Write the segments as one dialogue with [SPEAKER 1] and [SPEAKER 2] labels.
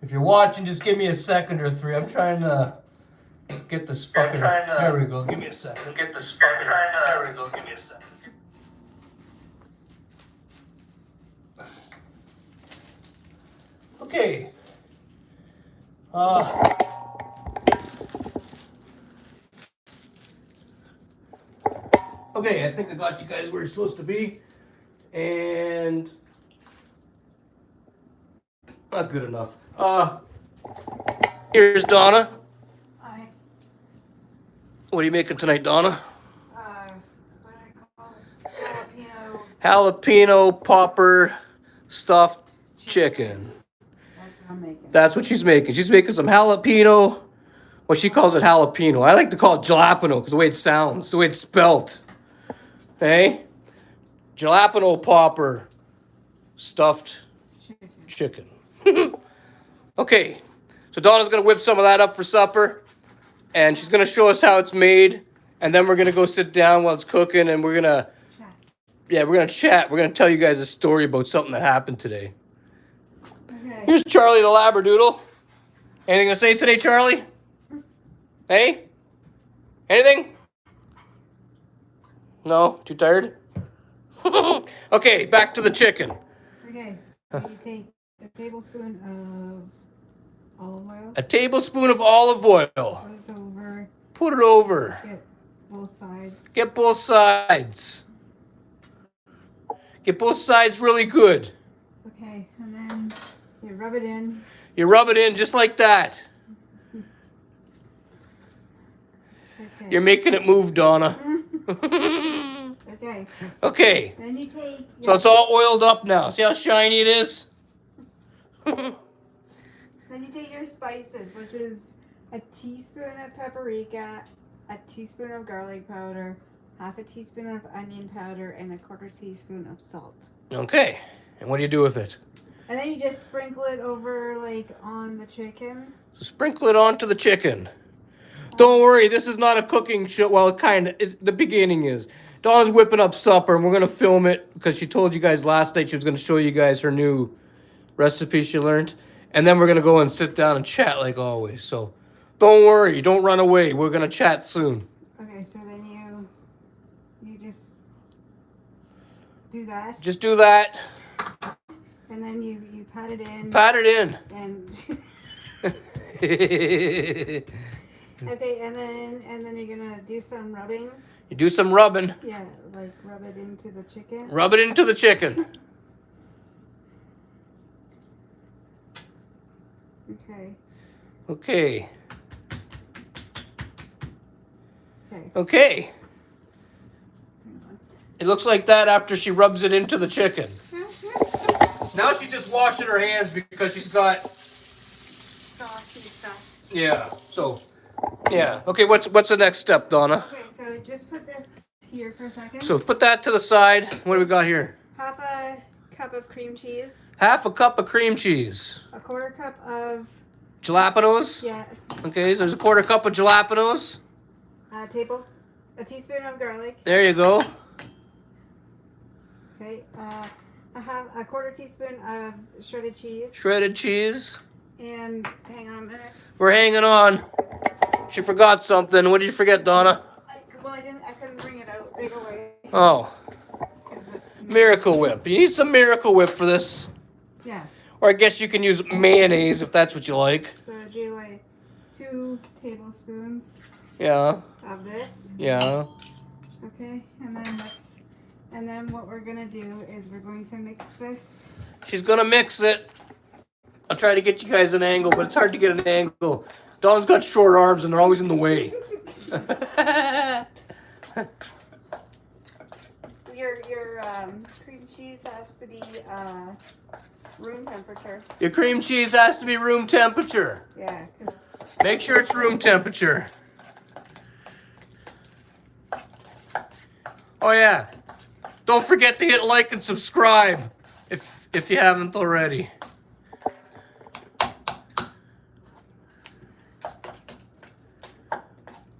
[SPEAKER 1] If you're watching, just give me a second or three. I'm trying to get this fucking... There we go. Give me a second. Get this fucking... There we go. Give me a second. Okay. Okay, I think I got you guys where you're supposed to be. And... not good enough. Here's Donna.
[SPEAKER 2] Hi.
[SPEAKER 1] What are you making tonight, Donna?
[SPEAKER 2] What do I call it?
[SPEAKER 1] Jalapeno Popper Stuffed Chicken.
[SPEAKER 2] That's what I'm making.
[SPEAKER 1] That's what she's making. She's making some jalapeno. Well, she calls it jalapeno. I like to call it jalapeno because the way it sounds, the way it's spelt. Hey? Jalapeno Popper Stuffed Chicken. Okay. So Donna's going to whip some of that up for supper. And she's going to show us how it's made. And then we're going to go sit down while it's cooking. And we're going to... yeah, we're going to chat. We're going to tell you guys a story about something that happened today.
[SPEAKER 2] Okay.
[SPEAKER 1] Here's Charlie the Labradoodle. Anything to say today, Charlie? Hey? Anything? No? Too tired? Okay, back to the chicken.
[SPEAKER 2] Okay. So you take a tablespoon of olive oil.
[SPEAKER 1] A tablespoon of olive oil.
[SPEAKER 2] Put it over.
[SPEAKER 1] Put it over.
[SPEAKER 2] Get both sides.
[SPEAKER 1] Get both sides. Get both sides really good.
[SPEAKER 2] Okay, and then you rub it in.
[SPEAKER 1] You rub it in just like that.
[SPEAKER 2] Okay.
[SPEAKER 1] You're making it move, Donna.
[SPEAKER 2] Okay.
[SPEAKER 1] Okay.
[SPEAKER 2] Then you take.
[SPEAKER 1] So it's all oiled up now. See how shiny it is?
[SPEAKER 2] Then you take your spices, which is a teaspoon of paprika, a teaspoon of garlic powder, half a teaspoon of onion powder, and a quarter teaspoon of salt.
[SPEAKER 1] Okay. And what do you do with it?
[SPEAKER 2] And then you just sprinkle it over, like, on the chicken.
[SPEAKER 1] So sprinkle it onto the chicken. Don't worry, this is not a cooking show. Well, it kind of is. The beginning is. Donna's whipping up supper, and we're going to film it because she told you guys last night she was going to show you guys her new recipe she learned. And then we're going to go and sit down and chat like always. So don't worry, don't run away. We're going to chat soon.
[SPEAKER 2] Okay, so then you just do that.
[SPEAKER 1] Just do that.
[SPEAKER 2] And then you pat it in.
[SPEAKER 1] Pat it in.
[SPEAKER 2] And okay, and then you're gonna do some rubbing.
[SPEAKER 1] You do some rubbing.
[SPEAKER 2] Yeah, like rub it into the chicken.
[SPEAKER 1] Rub it into the chicken.
[SPEAKER 2] Okay.
[SPEAKER 1] Okay.
[SPEAKER 2] Okay.
[SPEAKER 1] Okay.
[SPEAKER 2] Hang on.
[SPEAKER 1] It looks like that after she rubs it into the chicken. Now she's just washing her hands because she's got...
[SPEAKER 2] saucy stuff.
[SPEAKER 1] yeah, so... yeah. Okay, what's the next step, Donna?
[SPEAKER 2] Okay, so just put this here for a second.
[SPEAKER 1] So put that to the side. What do we got here?
[SPEAKER 2] Half a cup of cream cheese.
[SPEAKER 1] Half a cup of cream cheese.
[SPEAKER 2] A quarter cup of...
[SPEAKER 1] Jalapenos?
[SPEAKER 2] yeah.
[SPEAKER 1] Okay, so there's a quarter cup of jalapenos.
[SPEAKER 2] A teaspoon of garlic.
[SPEAKER 1] There you go.
[SPEAKER 2] Okay. A quarter teaspoon of shredded cheese.
[SPEAKER 1] Shredded cheese.
[SPEAKER 2] And hang on a minute.
[SPEAKER 1] We're hanging on. She forgot something. What did you forget, Donna?
[SPEAKER 2] I couldn't bring it out right away.
[SPEAKER 1] Oh.
[SPEAKER 2] 'Cause it's
[SPEAKER 1] Miracle Whip. You need some Miracle Whip for this.
[SPEAKER 2] yeah.
[SPEAKER 1] Or I guess you can use mayonnaise if that's what you like.
[SPEAKER 2] So do like 2 tablespoons
[SPEAKER 1] Yeah.
[SPEAKER 2] of this.
[SPEAKER 1] Yeah.
[SPEAKER 2] Okay, and then what we're gonna do is we're going to mix this.
[SPEAKER 1] She's gonna mix it. I'll try to get you guys an angle, but it's hard to get an angle. Donna's got short arms and they're always in the way.
[SPEAKER 2] Your cream cheese has to be room temperature.
[SPEAKER 1] Your cream cheese has to be room temperature.
[SPEAKER 2] Yeah, 'cause
[SPEAKER 1] Make sure it's room temperature. Oh yeah. Don't forget to hit like and subscribe if you haven't already.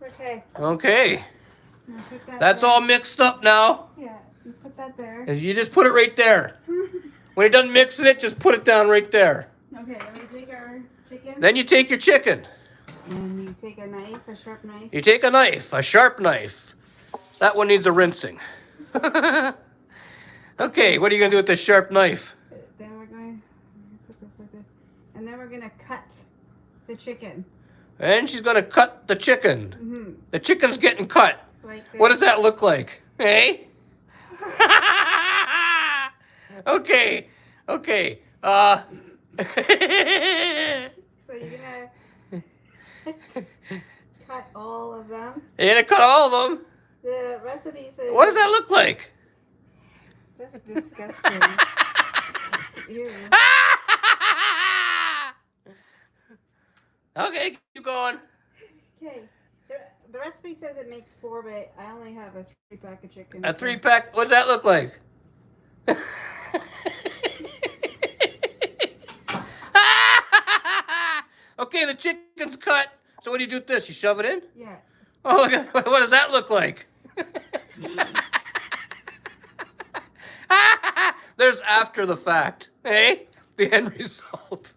[SPEAKER 2] okay.
[SPEAKER 1] Okay.
[SPEAKER 2] Now put that
[SPEAKER 1] That's
[SPEAKER 2] there.
[SPEAKER 1] all mixed up now.
[SPEAKER 2] Yeah, you put that there.
[SPEAKER 1] And you just put it right there. When you're done mixing it, just put it down right there.
[SPEAKER 2] Okay, let me take our
[SPEAKER 1] Then you take your chicken.
[SPEAKER 2] And you take a knife, a sharp knife.
[SPEAKER 1] You take a knife, a sharp knife. That one needs a rinsing. Okay, what are you going to do with this sharp knife?
[SPEAKER 2] Then we're going to put this like that. And then we're going to cut the chicken.
[SPEAKER 1] And she's going to cut the chicken.
[SPEAKER 2] Mm-hmm.
[SPEAKER 1] The chicken's getting cut.
[SPEAKER 2] Like this.
[SPEAKER 1] What does that look like? Hey? Okay. Okay.
[SPEAKER 2] So you're going to cut all of them.
[SPEAKER 1] You're going to cut all of them?
[SPEAKER 2] The recipe says...
[SPEAKER 1] What does that look like?
[SPEAKER 2] That's disgusting. Ew.
[SPEAKER 1] Okay, keep going.
[SPEAKER 2] Okay. The recipe says it makes 4, but I only have a 3-pack of chicken.
[SPEAKER 1] A 3-pack? What does that look like? Okay, the chicken's cut. So what do you do with this? You shove it in?
[SPEAKER 2] Yeah.
[SPEAKER 1] Oh, look at, what does that look like? There's after the fact. Hey? The end result.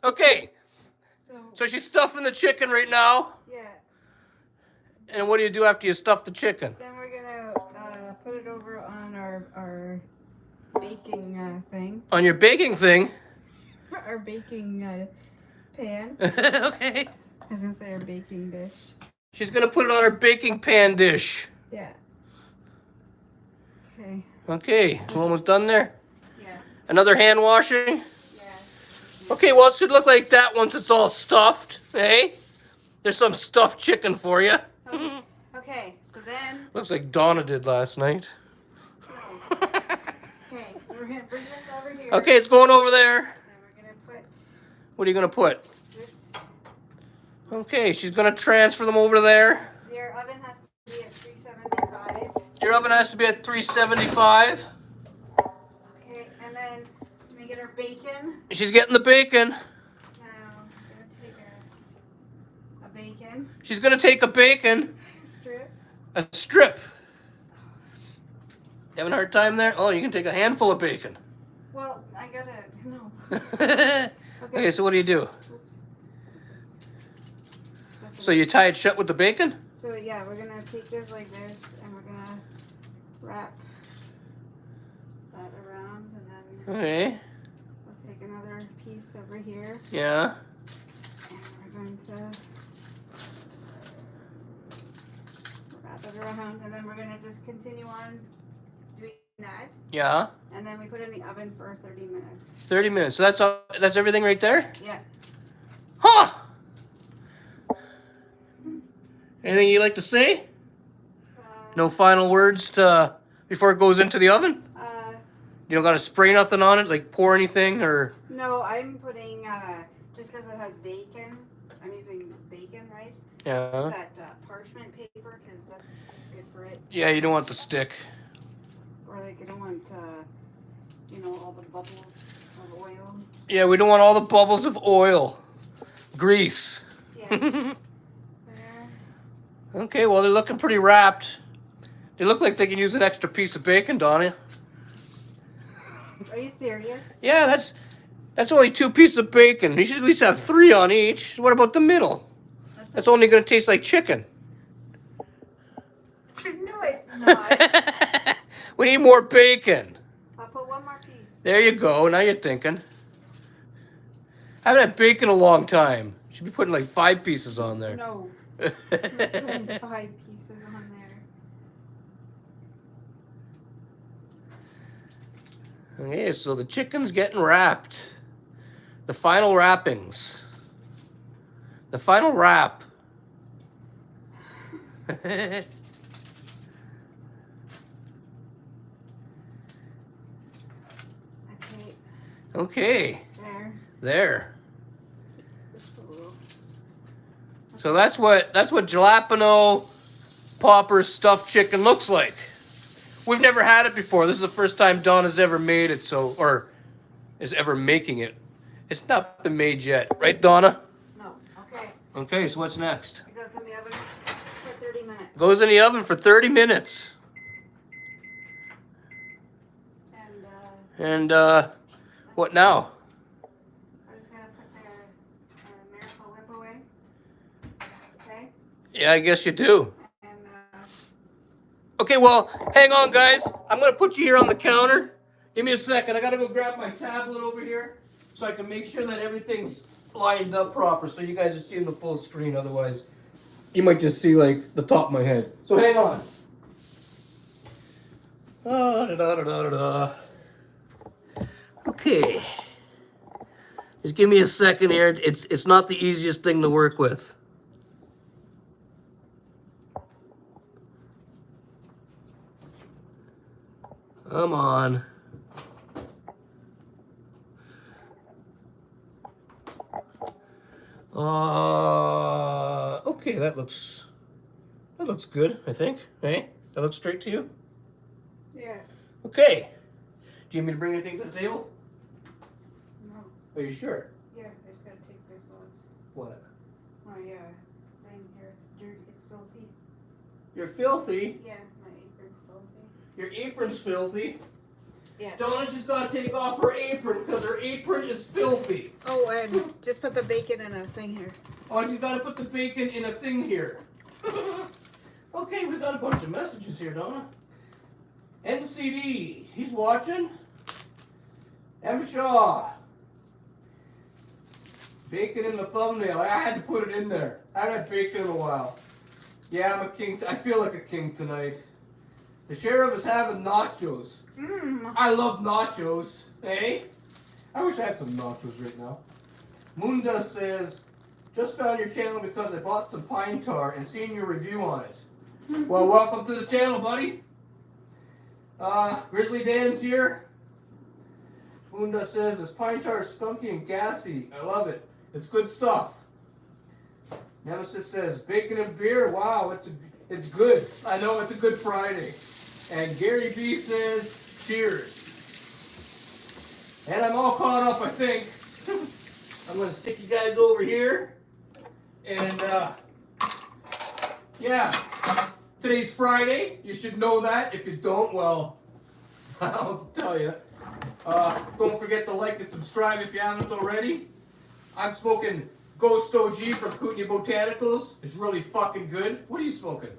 [SPEAKER 1] Okay. So she's stuffing the chicken right now.
[SPEAKER 2] Yeah.
[SPEAKER 1] And what do you do after you stuff the chicken?
[SPEAKER 2] Then we're going to put it over on our baking thing.
[SPEAKER 1] On your baking thing?
[SPEAKER 2] Our baking pan.
[SPEAKER 1] Okay.
[SPEAKER 2] I was going to say our baking dish.
[SPEAKER 1] She's going to put it on her baking pan dish.
[SPEAKER 2] Yeah. Okay.
[SPEAKER 1] Okay, we're almost done there.
[SPEAKER 2] Yeah.
[SPEAKER 1] Another hand washing.
[SPEAKER 2] Yeah.
[SPEAKER 1] Okay, well, it should look like that once it's all stuffed. Hey? There's some stuffed chicken for you.
[SPEAKER 2] Okay, so then...
[SPEAKER 1] Looks like Donna did last night.
[SPEAKER 2] Okay, so we're going to bring this over here.
[SPEAKER 1] Okay, it's going over there.
[SPEAKER 2] And we're going to put
[SPEAKER 1] What are you going to put?
[SPEAKER 2] this...
[SPEAKER 1] Okay, she's going to transfer them over there.
[SPEAKER 2] Your oven has to be at 375.
[SPEAKER 1] Your oven has to be at 375.
[SPEAKER 2] Okay, and then we get our bacon.
[SPEAKER 1] She's getting the bacon.
[SPEAKER 2] Now, I'm going to take a bacon
[SPEAKER 1] She's going to take a bacon.
[SPEAKER 2] strip.
[SPEAKER 1] A strip. You having a hard time there? Oh, you can take a handful of bacon.
[SPEAKER 2] Well, I got to... No.
[SPEAKER 1] Okay, so what do you do?
[SPEAKER 2] Oops.
[SPEAKER 1] So you tie it shut with the bacon?
[SPEAKER 2] So yeah, we're going to take this like this, and we're going to wrap that around, and then
[SPEAKER 1] Okay.
[SPEAKER 2] we'll take another piece over here,
[SPEAKER 1] Yeah.
[SPEAKER 2] and we're going to wrap it around, and then we're going to just continue on doing that,
[SPEAKER 1] Yeah.
[SPEAKER 2] and then we put it in the oven for 30 minutes.
[SPEAKER 1] 30 minutes. So that's all, that's everything right there?
[SPEAKER 2] Yeah.
[SPEAKER 1] Huh! Anything you'd like to say? No final words to before it goes into the oven? You don't got to spray nothing on it, like pour anything or...
[SPEAKER 2] No, I'm putting, just because it has bacon, I'm using bacon, right?
[SPEAKER 1] Yeah.
[SPEAKER 2] That parchment paper, because that's good for it.
[SPEAKER 1] Yeah, you don't want the stick.
[SPEAKER 2] Or like, I don't want, you know, all the bubbles of oil.
[SPEAKER 1] Yeah, we don't want all the bubbles of oil. Grease.
[SPEAKER 2] Yeah. There.
[SPEAKER 1] Okay, well, they're looking pretty wrapped. They look like they can use an extra piece of bacon, Donna.
[SPEAKER 2] Are you serious?
[SPEAKER 1] Yeah, that's only 2 pieces of bacon. You should at least have 3 on each. What about the middle? That's only going to taste like chicken.
[SPEAKER 2] No, it's not.
[SPEAKER 1] We need more bacon.
[SPEAKER 2] I'll put one more piece.
[SPEAKER 1] There you go. Now you're thinking. I haven't had bacon in a long time. Should be putting like 5 pieces on there.
[SPEAKER 2] No. I'm putting 5 pieces on there.
[SPEAKER 1] Okay, so the chicken's getting wrapped. The final wrappings. The final wrap.
[SPEAKER 2] Okay.
[SPEAKER 1] Okay,
[SPEAKER 2] There.
[SPEAKER 1] there.
[SPEAKER 2] It's a little...
[SPEAKER 1] So that's what Jalapeño Popper Stuffed Chicken looks like. We've never had it before. This is the first time Donna's ever made it, or is ever making it. It's not been made yet, right, Donna?
[SPEAKER 2] No. Okay.
[SPEAKER 1] Okay, so what's next?
[SPEAKER 2] It goes in the oven for 30 minutes.
[SPEAKER 1] Goes in the oven for 30 minutes.
[SPEAKER 2] And
[SPEAKER 1] What now?
[SPEAKER 2] I'm just gonna put the Miracle Whip away. Okay?
[SPEAKER 1] Yeah, I guess you do.
[SPEAKER 2] And
[SPEAKER 1] Okay, well, hang on, guys. I'm going to put you here on the counter. Give me a second. I got to go grab my tablet over here so I can make sure that everything's lined up proper so you guys are seeing the full screen. Otherwise, you might just see, like, the top of my head. So hang on. Okay. Just give me a second here. It's not the easiest thing to work with. Come on. Okay, that looks good, I think. Hey, that looks straight to you?
[SPEAKER 2] yeah.
[SPEAKER 1] Okay. Do you need me to bring anything to the table?
[SPEAKER 2] No.
[SPEAKER 1] Are you sure?
[SPEAKER 2] Yeah, I just gotta take this off.
[SPEAKER 1] What?
[SPEAKER 2] My thing here, it's dirty, it's filthy.
[SPEAKER 1] You're filthy.
[SPEAKER 2] Yeah, my apron's filthy.
[SPEAKER 1] Your apron's filthy.
[SPEAKER 2] Yeah.
[SPEAKER 1] Donna's just gotta take off her apron because her apron is filthy.
[SPEAKER 2] Oh, and just put the bacon in a thing here.
[SPEAKER 1] Oh, she's gotta put the bacon in a thing here. Okay, we got a bunch of messages here, Donna. NCD, he's watching. M. Shaw. Bacon in the thumbnail. I had to put it in there. I haven't had bacon in a while. Yeah, I'm a king. I feel like a king tonight. The sheriff is having nachos. I love nachos. Hey? I wish I had some nachos right now. Munda says, just found your channel because I bought some pine tar and seen your review on it. Well, welcome to the channel, buddy. Grizzly Dan's here. Munda says, this pine tar is skunky and gassy. I love it. It's good stuff. Nemesis says, bacon and beer. Wow, it's good. I know it's a good Friday. And Gary B says, cheers. And I'm all caught up, I think. I'm going to stick you guys over here. And, yeah. Today's Friday. You should know that. If you don't, well, I'll tell you. Don't forget to like and subscribe if you haven't already. I'm smoking Ghost OG from Kootenai Botanicals. It's really fucking good. What are you smoking?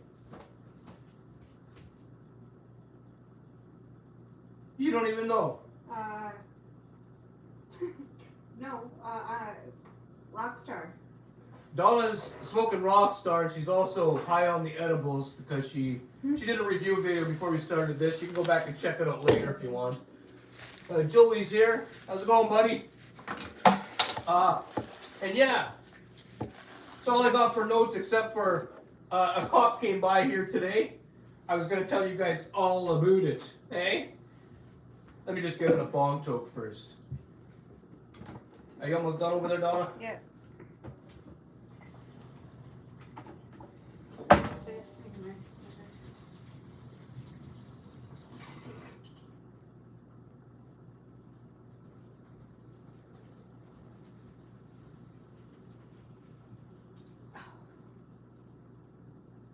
[SPEAKER 1] You don't even know.
[SPEAKER 2] No, Rockstar.
[SPEAKER 1] Donna's smoking Rockstar, and she's also high on the edibles because she did a review video before we started this. You can go back and check it out later if you want. Joey's here. How's it going, buddy? And yeah, that's all I got for notes except for a cop came by here today. I was going to tell you guys all about it. Hey? Let me just get in a bong toke first. Are you almost done over there, Donna?
[SPEAKER 2] Yeah.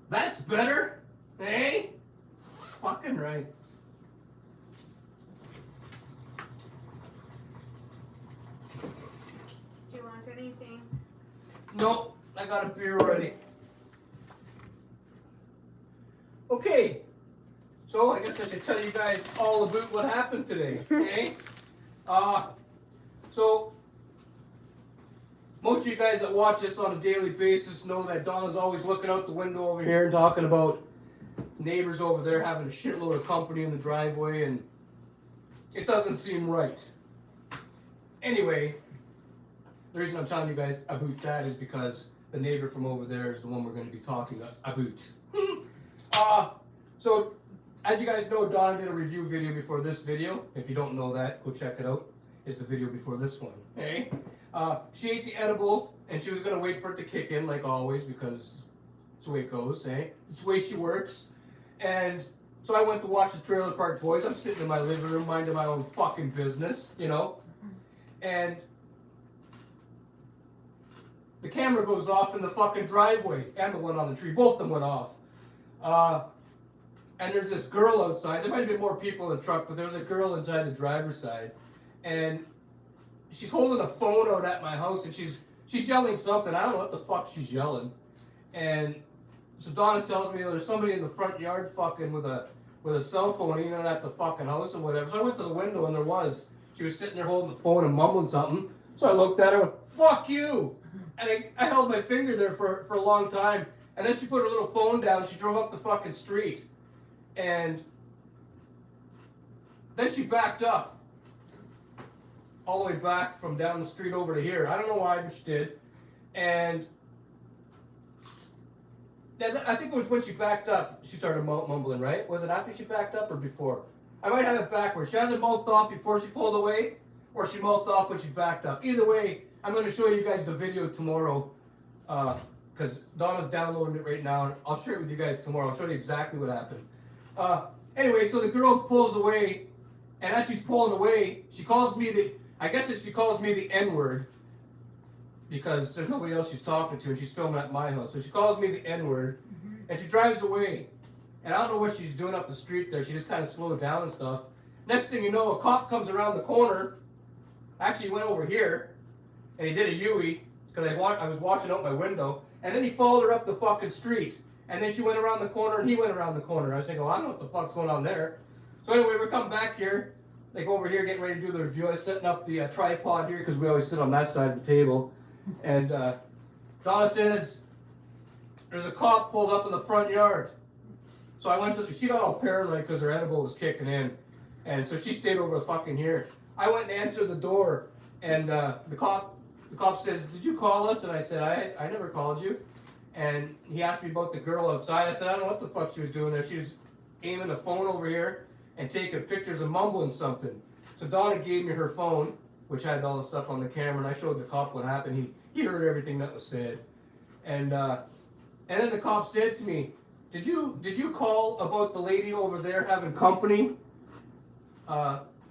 [SPEAKER 1] That's better, hey? Fucking right.
[SPEAKER 2] Do you want anything?
[SPEAKER 1] Nope, I got a beer ready. Okay, so I guess I should tell you guys all about what happened today, okay? So most of you guys that watch this on a daily basis know that Donna's always looking out the window over here and talking about neighbors over there having a shitload of company in the driveway, and it doesn't seem right. Anyway, the reason I'm telling you guys about that is because the neighbor from over there is the one we're going to be talking about. So, as you guys know, Donna did a review video before this video. If you don't know that, go check it out. It's the video before this one. Okay? She ate the edible, and she was going to wait for it to kick in, like always, because it's the way it goes, eh? It's the way she works. And so I went to watch the Trailer Park Boys. I'm sitting in my living room, minding my own fucking business, you know? And the camera goes off in the fucking driveway, and the one on the tree. Both of them went off. And there's this girl outside. There might have been more people in the truck, but there was a girl inside the driver's side. And she's holding a phone out at my house, and she's yelling something. I don't know what the fuck she's yelling. And so Donna tells me there's somebody in the front yard fucking with a cell phone, even at the fucking house or whatever. So I went to the window, and there was. She was sitting there holding the phone and mumbling something. So I looked at her and went, fuck you! And I held my finger there for a long time. And then she put her little phone down. She drove up the fucking street. And then she backed up. All the way back from down the street over to here. I don't know why, but she did. And I think it was when she backed up, she started mumbling, right? Was it after she backed up or before? I might have it backwards. She either mouthed off before she pulled away, or she mouthed off when she backed up. Either way, I'm going to show you guys the video tomorrow, because Donna's downloading it right now. I'll share it with you guys tomorrow. I'll show you exactly what happened. Anyway, so the girl pulls away, and as she's pulling away, she calls me she calls me the N-word, because there's nobody else she's talking to, and she's filming at my house. So she calls me the N-word, and she drives away. And I don't know what she's doing up the street there. She just kind of slowed down and stuff. Next thing you know, a cop comes around the corner. Actually, he went over here, and he did a U-ey, because I was watching out my window. And then he followed her up the fucking street. And then she went around the corner, and he went around the corner. I was thinking, well, I don't know what the fuck's going on there. So anyway, we're coming back here. Like over here, getting ready to do the review. I was setting up the tripod here, because we always sit on that side of the table. And Donna says, there's a cop pulled up in the front yard. So she got all paranoid because her edible was kicking in. And so she stayed over fucking here. I went and answered the door, and the cop says, did you call us? And I said, I never called you. And he asked me about the girl outside. I said, I don't know what the fuck she was doing there. She was aiming the phone over here and taking pictures and mumbling something. So Donna gave me her phone, which had all the stuff on the camera, and I showed the cop what happened. He heard everything that was said. And then the cop said to me, did you call about the lady over there having company?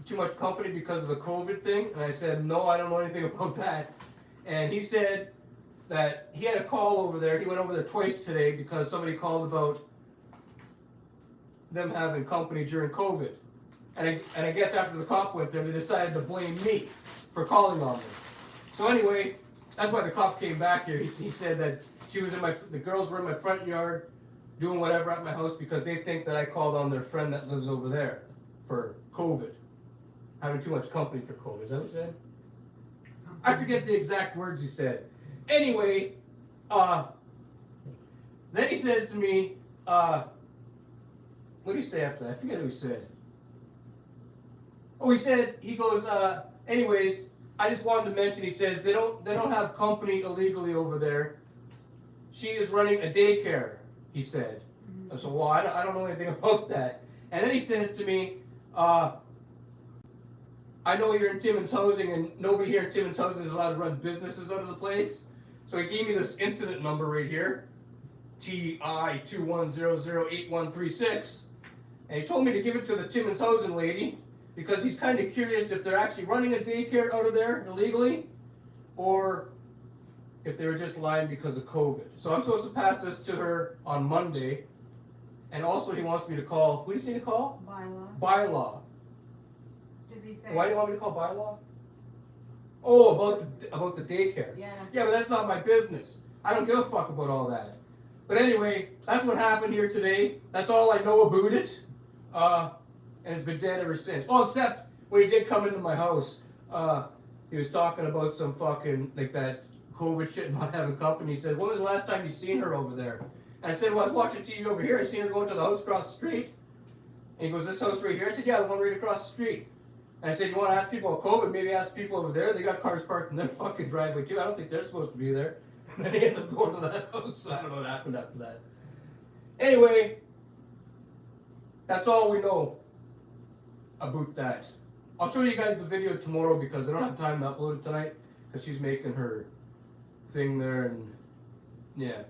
[SPEAKER 1] Too much company because of the COVID thing? And I said, no, I don't know anything about that. And he said that he had a call over there. He went over there twice today because somebody called about them having company during COVID. And I guess after the cop went there, they decided to blame me for calling on them. So anyway, that's why the cop came back here. He said that the girls were in my front yard doing whatever at my house because they think that I called on their friend that lives over there for COVID. Having too much company for COVID. Is that what he said? I forget the exact words he said. Anyway, then he says to me, what did he say after that? I forget what he said. Oh, he goes, anyways, I just wanted to mention, he says, they don't have company illegally over there. She is running a daycare, he said. I said, well, I don't know anything about that. And then he says to me, I know you're in Timmins Housing, and nobody here in Timmins Housing is allowed to run businesses out of the place. So he gave me this incident number right here, TI21008136. And he told me to give it to the Timmins Housing lady because he's kind of curious if they're actually running a daycare out of there illegally or if they were just lying because of COVID. So I'm supposed to pass this to her on Monday. And also he wants me to call, who do you say to call?
[SPEAKER 2] Bylaw.
[SPEAKER 1] Bylaw.
[SPEAKER 2] Does he say?
[SPEAKER 1] Why do you want me to call bylaw? Oh, about the daycare.
[SPEAKER 2] Yeah.
[SPEAKER 1] Yeah, but that's not my business. I don't give a fuck about all that. But anyway, that's what happened here today. That's all I know about it. And it's been dead ever since. Oh, except when he did come into my house, he was talking about some fucking, like that COVID shit, not having company. He said, when was the last time you seen her over there? And I said, well, I was watching TV over here. I seen her going to the house across the street. And he goes, this house right here? I said, yeah, the one right across the street. And I said, you want to ask people about COVID? Maybe ask people over there. They got cars parked in their fucking driveway too. I don't think they're supposed to be there. And then he ended up going to that house. I don't know what happened after that. Anyway, that's all we know about that. I'll show you guys the video tomorrow because I don't have time to upload it tonight because she's making her thing there and yeah.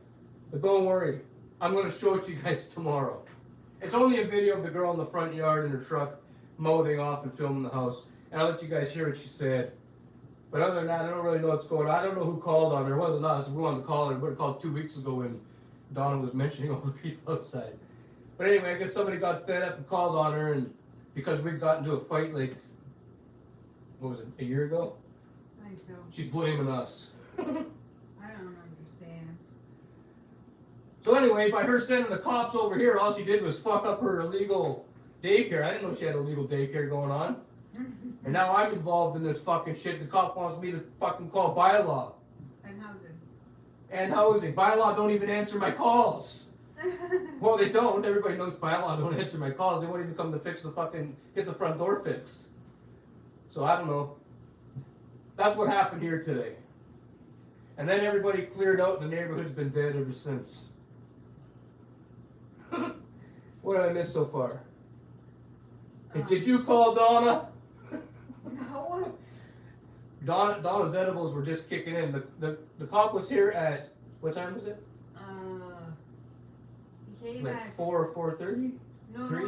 [SPEAKER 1] But don't worry, I'm going to show it to you guys tomorrow. It's only a video of the girl in the front yard in her truck mowing off and filming the house. And I'll let you guys hear what she said. But other than that, I don't really know what's going on. I don't know who called on her. It wasn't us. We wanted to call her. We would have called 2 weeks ago when Donna was mentioning all the people outside. But anyway, I guess somebody got fed up and called on her, and because we got into a fight like, what was it, a year ago?
[SPEAKER 2] think so.
[SPEAKER 1] She's blaming us.
[SPEAKER 2] I don't understand.
[SPEAKER 1] So anyway, by her sending the cops over here, all she did was fuck up her illegal daycare. I didn't know she had illegal daycare going on. And now I'm involved in this fucking shit. The cop wants me to fucking call bylaw.
[SPEAKER 2] And housing.
[SPEAKER 1] And housing. Bylaw don't even answer my calls. Well, they don't. Everybody knows bylaw don't answer my calls. They won't even come to fix the fucking, get the front door fixed. So I don't know. That's what happened here today. And then everybody cleared out and the neighborhood's been dead ever since. What did I miss so far? Did you call Donna?
[SPEAKER 2] No.
[SPEAKER 1] Donna's edibles were just kicking in. The cop was here at, what time was it?
[SPEAKER 2] He came
[SPEAKER 1] Like
[SPEAKER 2] at
[SPEAKER 1] 4 or 4:30?
[SPEAKER 2] No,
[SPEAKER 1] 3?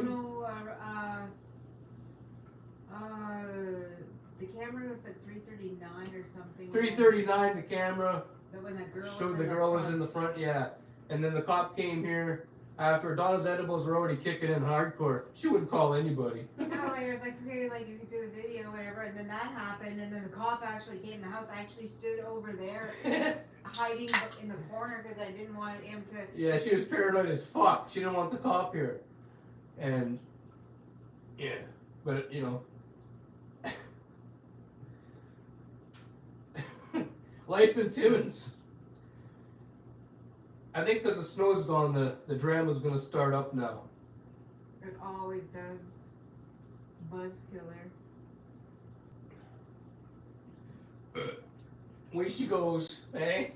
[SPEAKER 2] The camera was at 3:39 or something.
[SPEAKER 1] 3:39, the camera
[SPEAKER 2] That when that girl
[SPEAKER 1] showed
[SPEAKER 2] was
[SPEAKER 1] the
[SPEAKER 2] in
[SPEAKER 1] girl
[SPEAKER 2] the
[SPEAKER 1] was in
[SPEAKER 2] front.
[SPEAKER 1] the front, yeah. And then the cop came here after Donna's edibles were already kicking in hardcore. She wouldn't call anybody.
[SPEAKER 2] No, like I was like, okay, like you could do the video, whatever, and then that happened, and then the cop actually came in the house. I actually stood over there, hiding in the corner because I didn't want him to.
[SPEAKER 1] Yeah, she was paranoid as fuck. She didn't want the cop here. And, yeah, but, you know. Life in Timmins. I think because the snow's gone, the drama's going to start up now.
[SPEAKER 2] It always does. Buzz killer.
[SPEAKER 1] Way she goes, eh?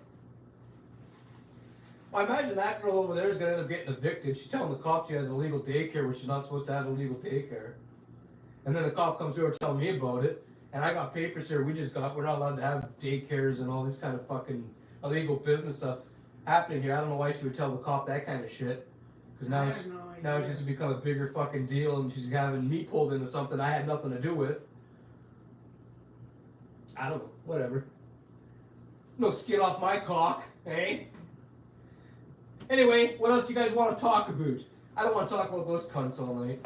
[SPEAKER 1] Well, I imagine that girl over there is going to end up getting evicted. She's telling the cops she has illegal daycare when she's not supposed to have illegal daycare. And then the cop comes over telling me about it. And I got papers here. We're not allowed to have daycares and all this kind of fucking illegal business stuff happening here. I don't know why she would tell the cop that kind of shit. Because now it's just become a bigger fucking deal and she's having me pulled into something I had nothing to do with. I don't know. Whatever. No skin off my cock, eh? Anyway, what else do you guys want to talk about? I don't want to talk about those cunts all night.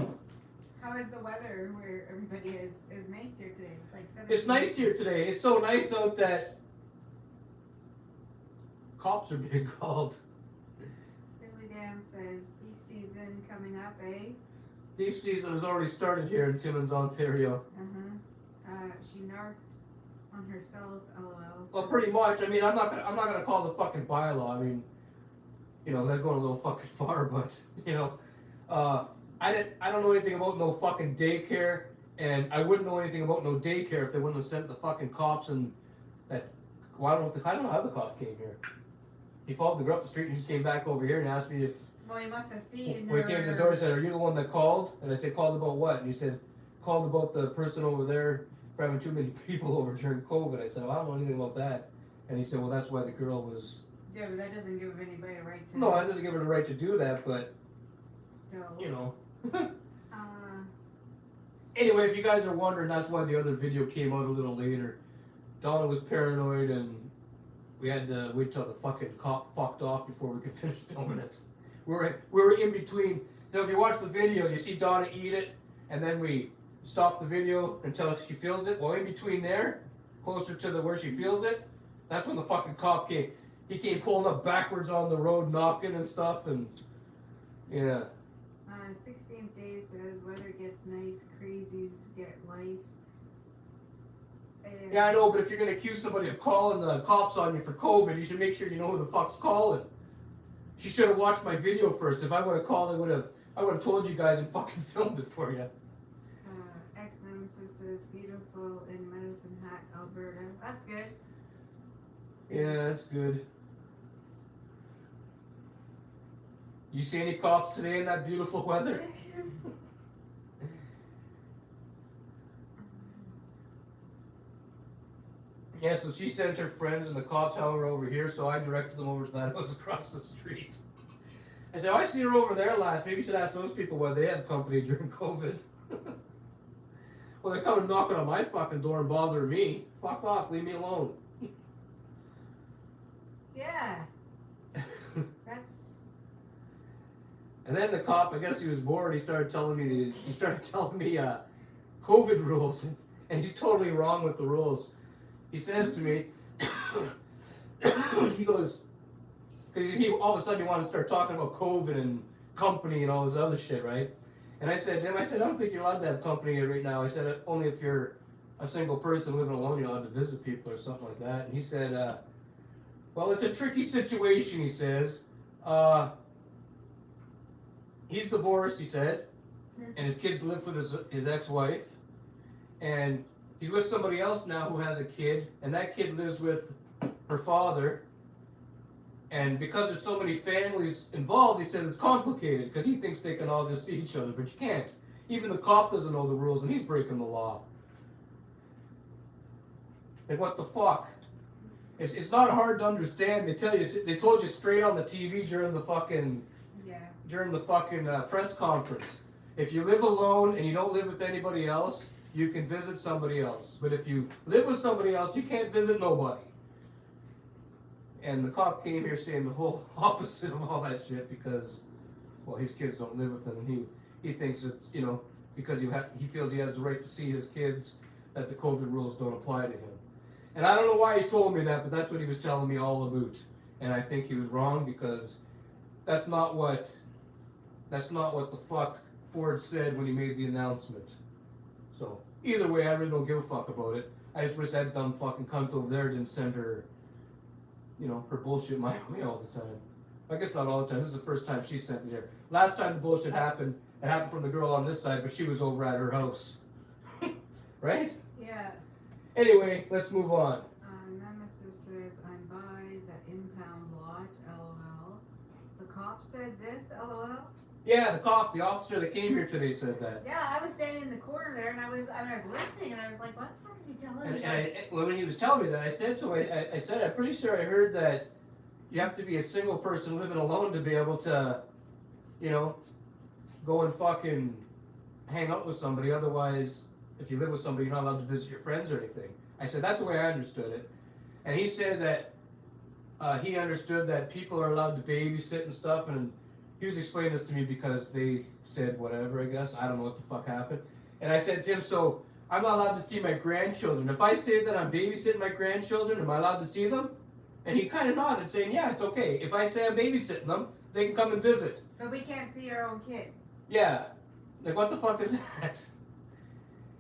[SPEAKER 2] How is the weather where everybody is nice here today? It's like 17.
[SPEAKER 1] It's nice here today. It's so nice out that cops are being called.
[SPEAKER 2] Grizzly Dan says beef season coming up, eh?
[SPEAKER 1] Thief season has already started here in Timmins, Ontario.
[SPEAKER 2] She narked on herself, lol.
[SPEAKER 1] Well, pretty much. I mean, I'm not gonna call the fucking bylaw. I mean, you know, they're going a little fucking far, but you know, I don't know anything about no fucking daycare, and I wouldn't know anything about no daycare if they wouldn't have sent the fucking cops and that. Well, I don't know how the cops came here. He followed the girl up the street and just came back over here and asked me if.
[SPEAKER 2] Well, you must have seen
[SPEAKER 1] When he came to the door, he said, "Are you the one that called?" And I said, "Called about what?" And he said, "Called about the person over there for having too many people over during COVID." I said, "Well, I don't know anything about that." And he said, "Well, that's why the girl was."
[SPEAKER 2] Yeah, but that doesn't give anybody a right to.
[SPEAKER 1] No, that doesn't give her the right to do that, but
[SPEAKER 2] Still.
[SPEAKER 1] you know.
[SPEAKER 2] Anyway,
[SPEAKER 1] If you guys are wondering, that's why the other video came out a little later. Donna was paranoid, and we had to wait till the fucking cop fucked off before we could finish filming it. We were in between. So if you watch the video, you see Donna eat it, and then we stop the video until she feels it. Well, in between there, closer to where she feels it, that's when the fucking cop came. He came pulling up backwards on the road, knocking and stuff, and yeah.
[SPEAKER 2] 16th day says weather gets nice, crazies get life. And
[SPEAKER 1] Yeah, I know, but if you're gonna accuse somebody of calling the cops on you for COVID, you should make sure you know who the fuck's calling. She should have watched my video first. If I would have called, I would have told you guys and fucking filmed it for you.
[SPEAKER 2] Ex-nemesis says beautiful in Medicine Hat, Alberta. That's good.
[SPEAKER 1] Yeah, that's good. You see any cops today in that beautiful weather? Yeah, so she sent her friends and the cops, however, over here, so I directed them over to that house across the street. I said, oh, I see her over there last. Maybe you should ask those people why they have company during COVID. Well, they're coming knocking on my fucking door and bothering me. Fuck off, leave me alone.
[SPEAKER 2] Yeah. That's.
[SPEAKER 1] And then the cop, I guess he was bored. He started telling me COVID rules, and he's totally wrong with the rules. he says to me, he goes, because he all of a sudden he wanted to start talking about COVID and company and all this other shit, right? And I said to him, I don't think you're allowed to have company right now. I said, only if you're a single person living alone, you're allowed to visit people or something like that. And he said, well, it's a tricky situation, he says. He's divorced, he said, and his kids live with his ex-wife. And he's with somebody else now who has a kid, and that kid lives with her father. And because there's so many families involved, he says it's complicated because he thinks they can all just see each other, but you can't. Even the cop doesn't know the rules, and he's breaking the law. And what the fuck? It's not hard to understand. They told you straight on the TV during the fucking press conference. If you live alone and you don't live with anybody else, you can visit somebody else. But if you live with somebody else, you can't visit nobody. And the cop came here saying the whole opposite of all that shit because, well, his kids don't live with him, and he thinks that, you know, because he feels he has the right to see his kids, that the COVID rules don't apply to him. And I don't know why he told me that, but that's what he was telling me all about. And I think he was wrong because that's not what the fuck Ford said when he made the announcement. So either way, I really don't give a fuck about it. I just wish that dumb fucking cunt over there didn't send her, you know, her bullshit my way all the time. I guess not all the time. This is the first time she sent it here. Last time the bullshit happened, it happened from the girl on this side, but she was over at her house. Right?
[SPEAKER 2] Yeah.
[SPEAKER 1] Anyway, let's move on.
[SPEAKER 2] Nemesis says, I'm by the impound lot, LOL. The cop said this, LOL?
[SPEAKER 1] Yeah, the officer that came here today said that.
[SPEAKER 2] Yeah, I was standing in the corner there, and I was listening, and I was like, what the fuck is he telling me?
[SPEAKER 1] And when he was telling me that, I said to him, I said, I'm pretty sure I heard that you have to be a single person living alone to be able to, you know, go and fucking hang out with somebody. Otherwise, if you live with somebody, you're not allowed to visit your friends or anything. I said, that's the way I understood it. And he said that he understood that people are allowed to babysit and stuff, and he was explaining this to me because they said whatever, I guess. I don't know what the fuck happened. And I said to him, so I'm not allowed to see my grandchildren. If I say that I'm babysitting my grandchildren, am I allowed to see them? And he kind of nodded, saying, yeah, it's okay. If I say I'm babysitting them, they can come and visit.
[SPEAKER 2] But we can't see our own kids.
[SPEAKER 1] Yeah. Like, what the fuck is that?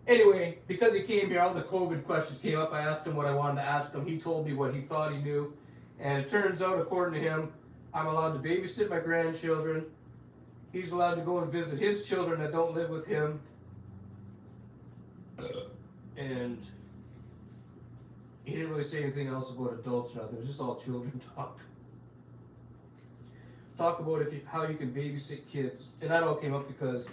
[SPEAKER 1] Anyway, because he came here, all the COVID questions came up. I asked him what I wanted to ask him. He told me what he thought he knew. And it turns out, according to him, I'm allowed to babysit my grandchildren. He's allowed to go and visit his children that don't live with him. And he didn't really say anything else about adults or nothing. It was just all children talk. Talk about how you can babysit kids. And that all came up because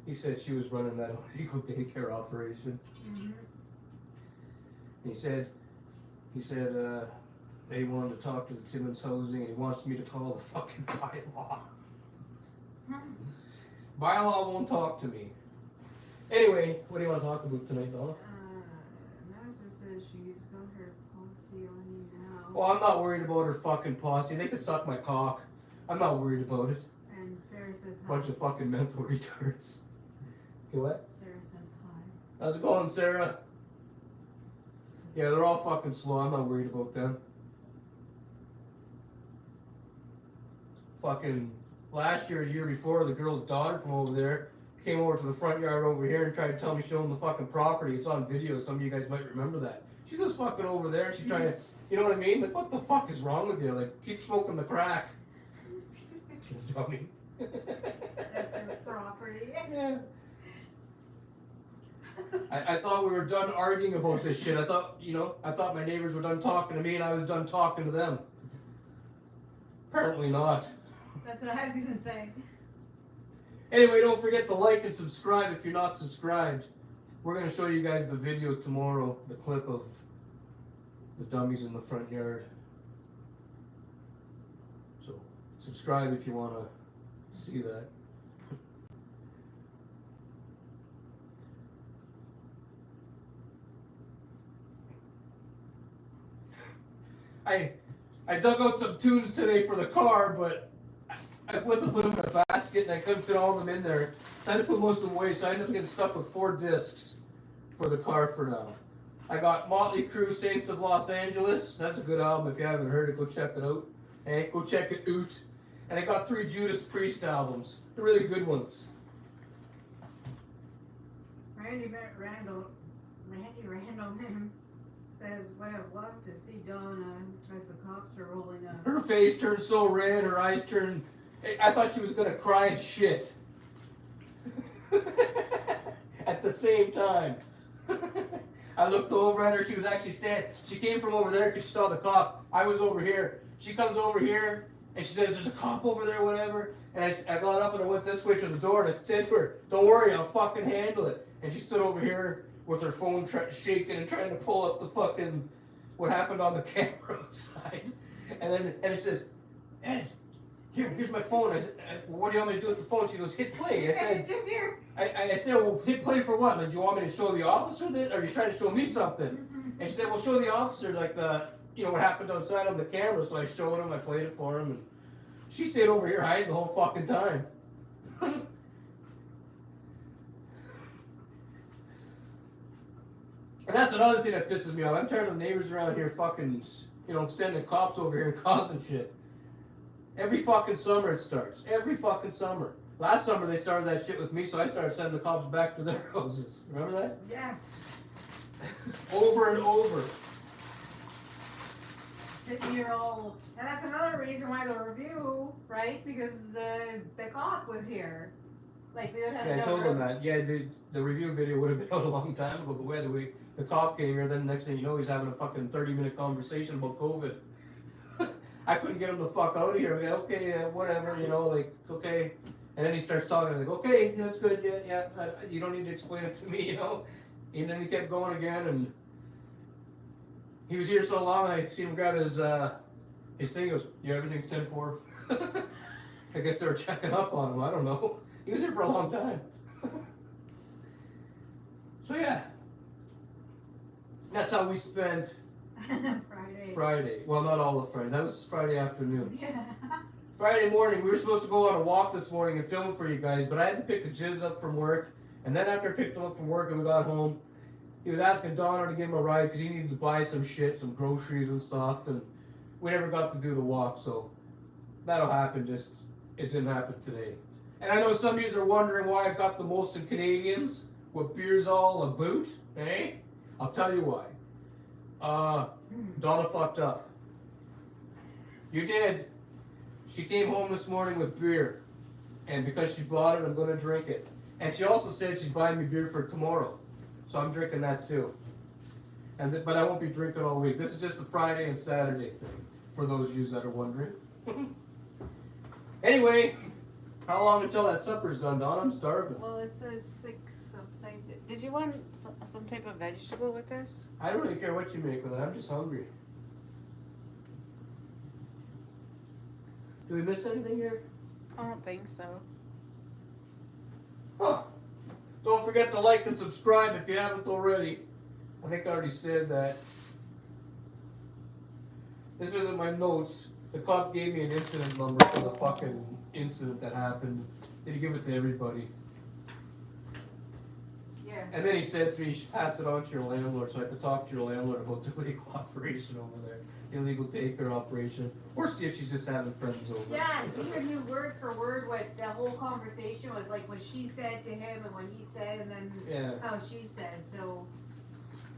[SPEAKER 1] he said she was running that illegal daycare operation.
[SPEAKER 2] Mm-hmm.
[SPEAKER 1] And he said they wanted to talk to the Timmins housing, and he wants me to call the fucking bylaw. Bylaw won't talk to me. Anyway, what do you want to talk about tonight, Donna?
[SPEAKER 2] Nemesis says she's got her posse on you now.
[SPEAKER 1] Well, I'm not worried about her fucking posse. They could suck my cock. I'm not worried about it.
[SPEAKER 2] And Sarah says hi.
[SPEAKER 1] Bunch of fucking mental retards. Okay, what?
[SPEAKER 2] Sarah says hi.
[SPEAKER 1] How's it going, Sarah? Yeah, they're all fucking slow. I'm not worried about them. Fucking last year, the year before, the girl's daughter from over there came over to the front yard over here and tried to tell me show them the fucking property. It's on video. Some of you guys might remember that. She was fucking over there and she's trying to, you know what I mean? Like, what the fuck is wrong with you? Like, keep smoking the crack. Dummy.
[SPEAKER 2] That's her property.
[SPEAKER 1] Yeah. I thought we were done arguing about this shit. I thought my neighbors were done talking to me and I was done talking to them. Apparently not.
[SPEAKER 2] That's what I was gonna say.
[SPEAKER 1] Anyway, don't forget to like and subscribe if you're not subscribed. We're gonna show you guys the video tomorrow, the clip of the dummies in the front yard. So subscribe if you wanna see that. I dug out some tunes today for the car, but I went to put them in a basket and I couldn't fit all of them in there. I had to put most of them away, so I ended up getting stuck with 4 discs for the car for now. I got Motley Crue, Saints of Los Angeles. That's a good album. If you haven't heard it, go check it out. Hey, go check it out. And I got 3 Judas Priest albums. They're really good ones.
[SPEAKER 2] Randy Randall says, "Would have loved to see Donna as the cops are rolling up."
[SPEAKER 1] Her face turned so red, her eyes turned... I thought she was going to cry and shit. At the same time. I looked over at her, she was actually standing. She came from over there because she saw the cop. I was over here. She comes over here, and she says, "There's a cop over there," whatever. And I got up and I went this way to the door, and I said to her, "Don't worry, I'll fucking handle it." And she stood over here with her phone shaking and trying to pull up the fucking, what happened on the camera outside. And she says, "Ed, here's my phone." I said, "What do you want me to do with the phone?" She goes, "Hit play." I said,
[SPEAKER 2] "Just here."
[SPEAKER 1] I said, "Well, hit play for what? Like, do you want me to show the officer that, or are you trying to show me something?" And she said, "Well, show the officer, like, what happened outside on the camera." So I showed him, I played it for him, and she stayed over here hiding the whole fucking time. And that's another thing that pisses me off. I'm tired of the neighbors around here fucking, sending cops over here and causing shit. Every fucking summer it starts. Every fucking summer. Last summer they started that shit with me, so I started sending the cops back to their houses. Remember that?
[SPEAKER 2] Yeah.
[SPEAKER 1] Over and over.
[SPEAKER 2] Sitting here all, and that's another reason why the review, right? Because the cop was here. Like, we would have.
[SPEAKER 1] Yeah, I told them that. Yeah, the review video would have been out a long time ago, but the cop came here, then the next thing you know, he's having a fucking 30-minute conversation about COVID. I couldn't get him the fuck out of here. I'm like, okay, whatever, okay. And then he starts talking, like, okay, that's good, yeah, you don't need to explain it to me, And then he kept going again, and he was here so long, I seen him grab his thing, he goes, "Yeah, everything's 10-4. I guess they were checking up on him, I don't know. He was here for a long time. So yeah. That's how we spent Friday. Well, not all of Friday. That was Friday afternoon.
[SPEAKER 2] Yeah.
[SPEAKER 1] Friday morning, we were supposed to go on a walk this morning and film for you guys, but I had to pick the jizz up from work. And then after I picked him up from work and we got home, he was asking Donna to give him a ride because he needed to buy some shit, some groceries and stuff. And we never got to do the walk, so that'll happen. Just, it didn't happen today. And I know some of you are wondering why I got the Molson Canadians. What beer's all about, eh? I'll tell you why. Donna fucked up. You did. She came home this morning with beer. And because she bought it, I'm going to drink it. And she also said she's buying me beer for tomorrow. So I'm drinking that too. But I won't be drinking all week. This is just a Friday and Saturday thing, for those of you that are wondering. Anyway, how long until that supper's done, Donna? I'm starving.
[SPEAKER 2] Well, it says 6 something. Did you want some type of vegetable with this?
[SPEAKER 1] I don't really care what you make with it. I'm just hungry. Do we miss anything here?
[SPEAKER 2] I don't think so.
[SPEAKER 1] Huh. Don't forget to like and subscribe if you haven't already. I think I already said that. This isn't my notes. The cop gave me an incident number for the fucking incident that happened. Did he give it to everybody?
[SPEAKER 2] Yeah.
[SPEAKER 1] And then he said to me, "You should pass it on to your landlord so I could talk to your landlord about the illegal operation over there. Illegal taker operation. Or see if she's just having friends over."
[SPEAKER 2] Yeah, even knew word for word what the whole conversation was like, what she said to him and what he said, and then how she said. So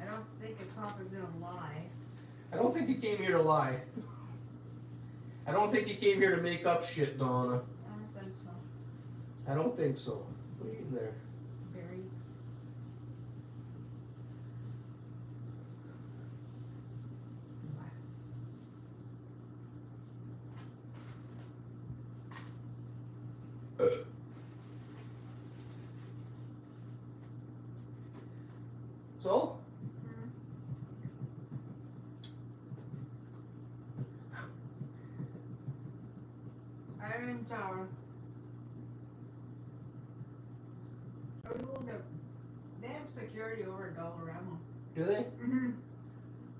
[SPEAKER 2] I don't think the cop is gonna lie.
[SPEAKER 1] I don't think he came here to lie. I don't think he came here to make up shit, Donna.
[SPEAKER 2] I don't think so.
[SPEAKER 1] I don't think so. What are you eating there?
[SPEAKER 2] Very.
[SPEAKER 1] So?
[SPEAKER 2] I'm in tower. They have security over at Dollarama.
[SPEAKER 1] Do they?
[SPEAKER 2] Mm-hmm.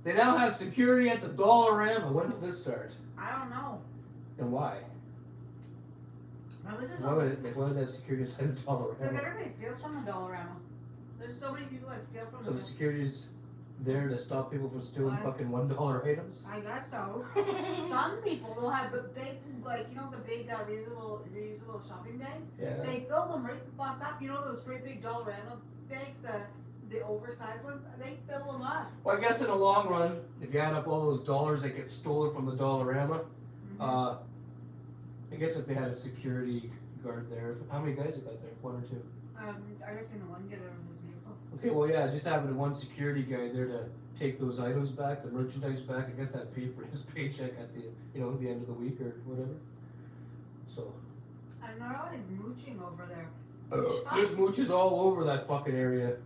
[SPEAKER 1] They now have security at the Dollarama. When did this start?
[SPEAKER 2] I don't know.
[SPEAKER 1] And why?
[SPEAKER 2] Probably
[SPEAKER 1] Why would they have security inside the
[SPEAKER 2] because
[SPEAKER 1] Dollarama?
[SPEAKER 2] everybody steals from the Dollarama. There's so many people that steal from
[SPEAKER 1] So the security's there to stop people from stealing
[SPEAKER 2] What?
[SPEAKER 1] fucking $1 items?
[SPEAKER 2] I guess so. Some people will have big, like, you know, the big reusable shopping bags?
[SPEAKER 1] Yeah.
[SPEAKER 2] They fill them right the fuck up. You know those great big Dollarama bags, the oversized ones? They fill them up.
[SPEAKER 1] Well, I guess in the long run, if you add up all those dollars that get stolen from the Dollarama, I guess if they had a security guard there, how many guys you got there? 1 or 2?
[SPEAKER 2] I just seen one get out of his vehicle.
[SPEAKER 1] Okay, well, yeah, just having one security guy there to take those items back, the merchandise back, I guess that'd pay for his paycheck at the, you know, the end of the week or whatever. So.
[SPEAKER 2] And they're always mooching over there.
[SPEAKER 1] There's mooches all over that fucking area.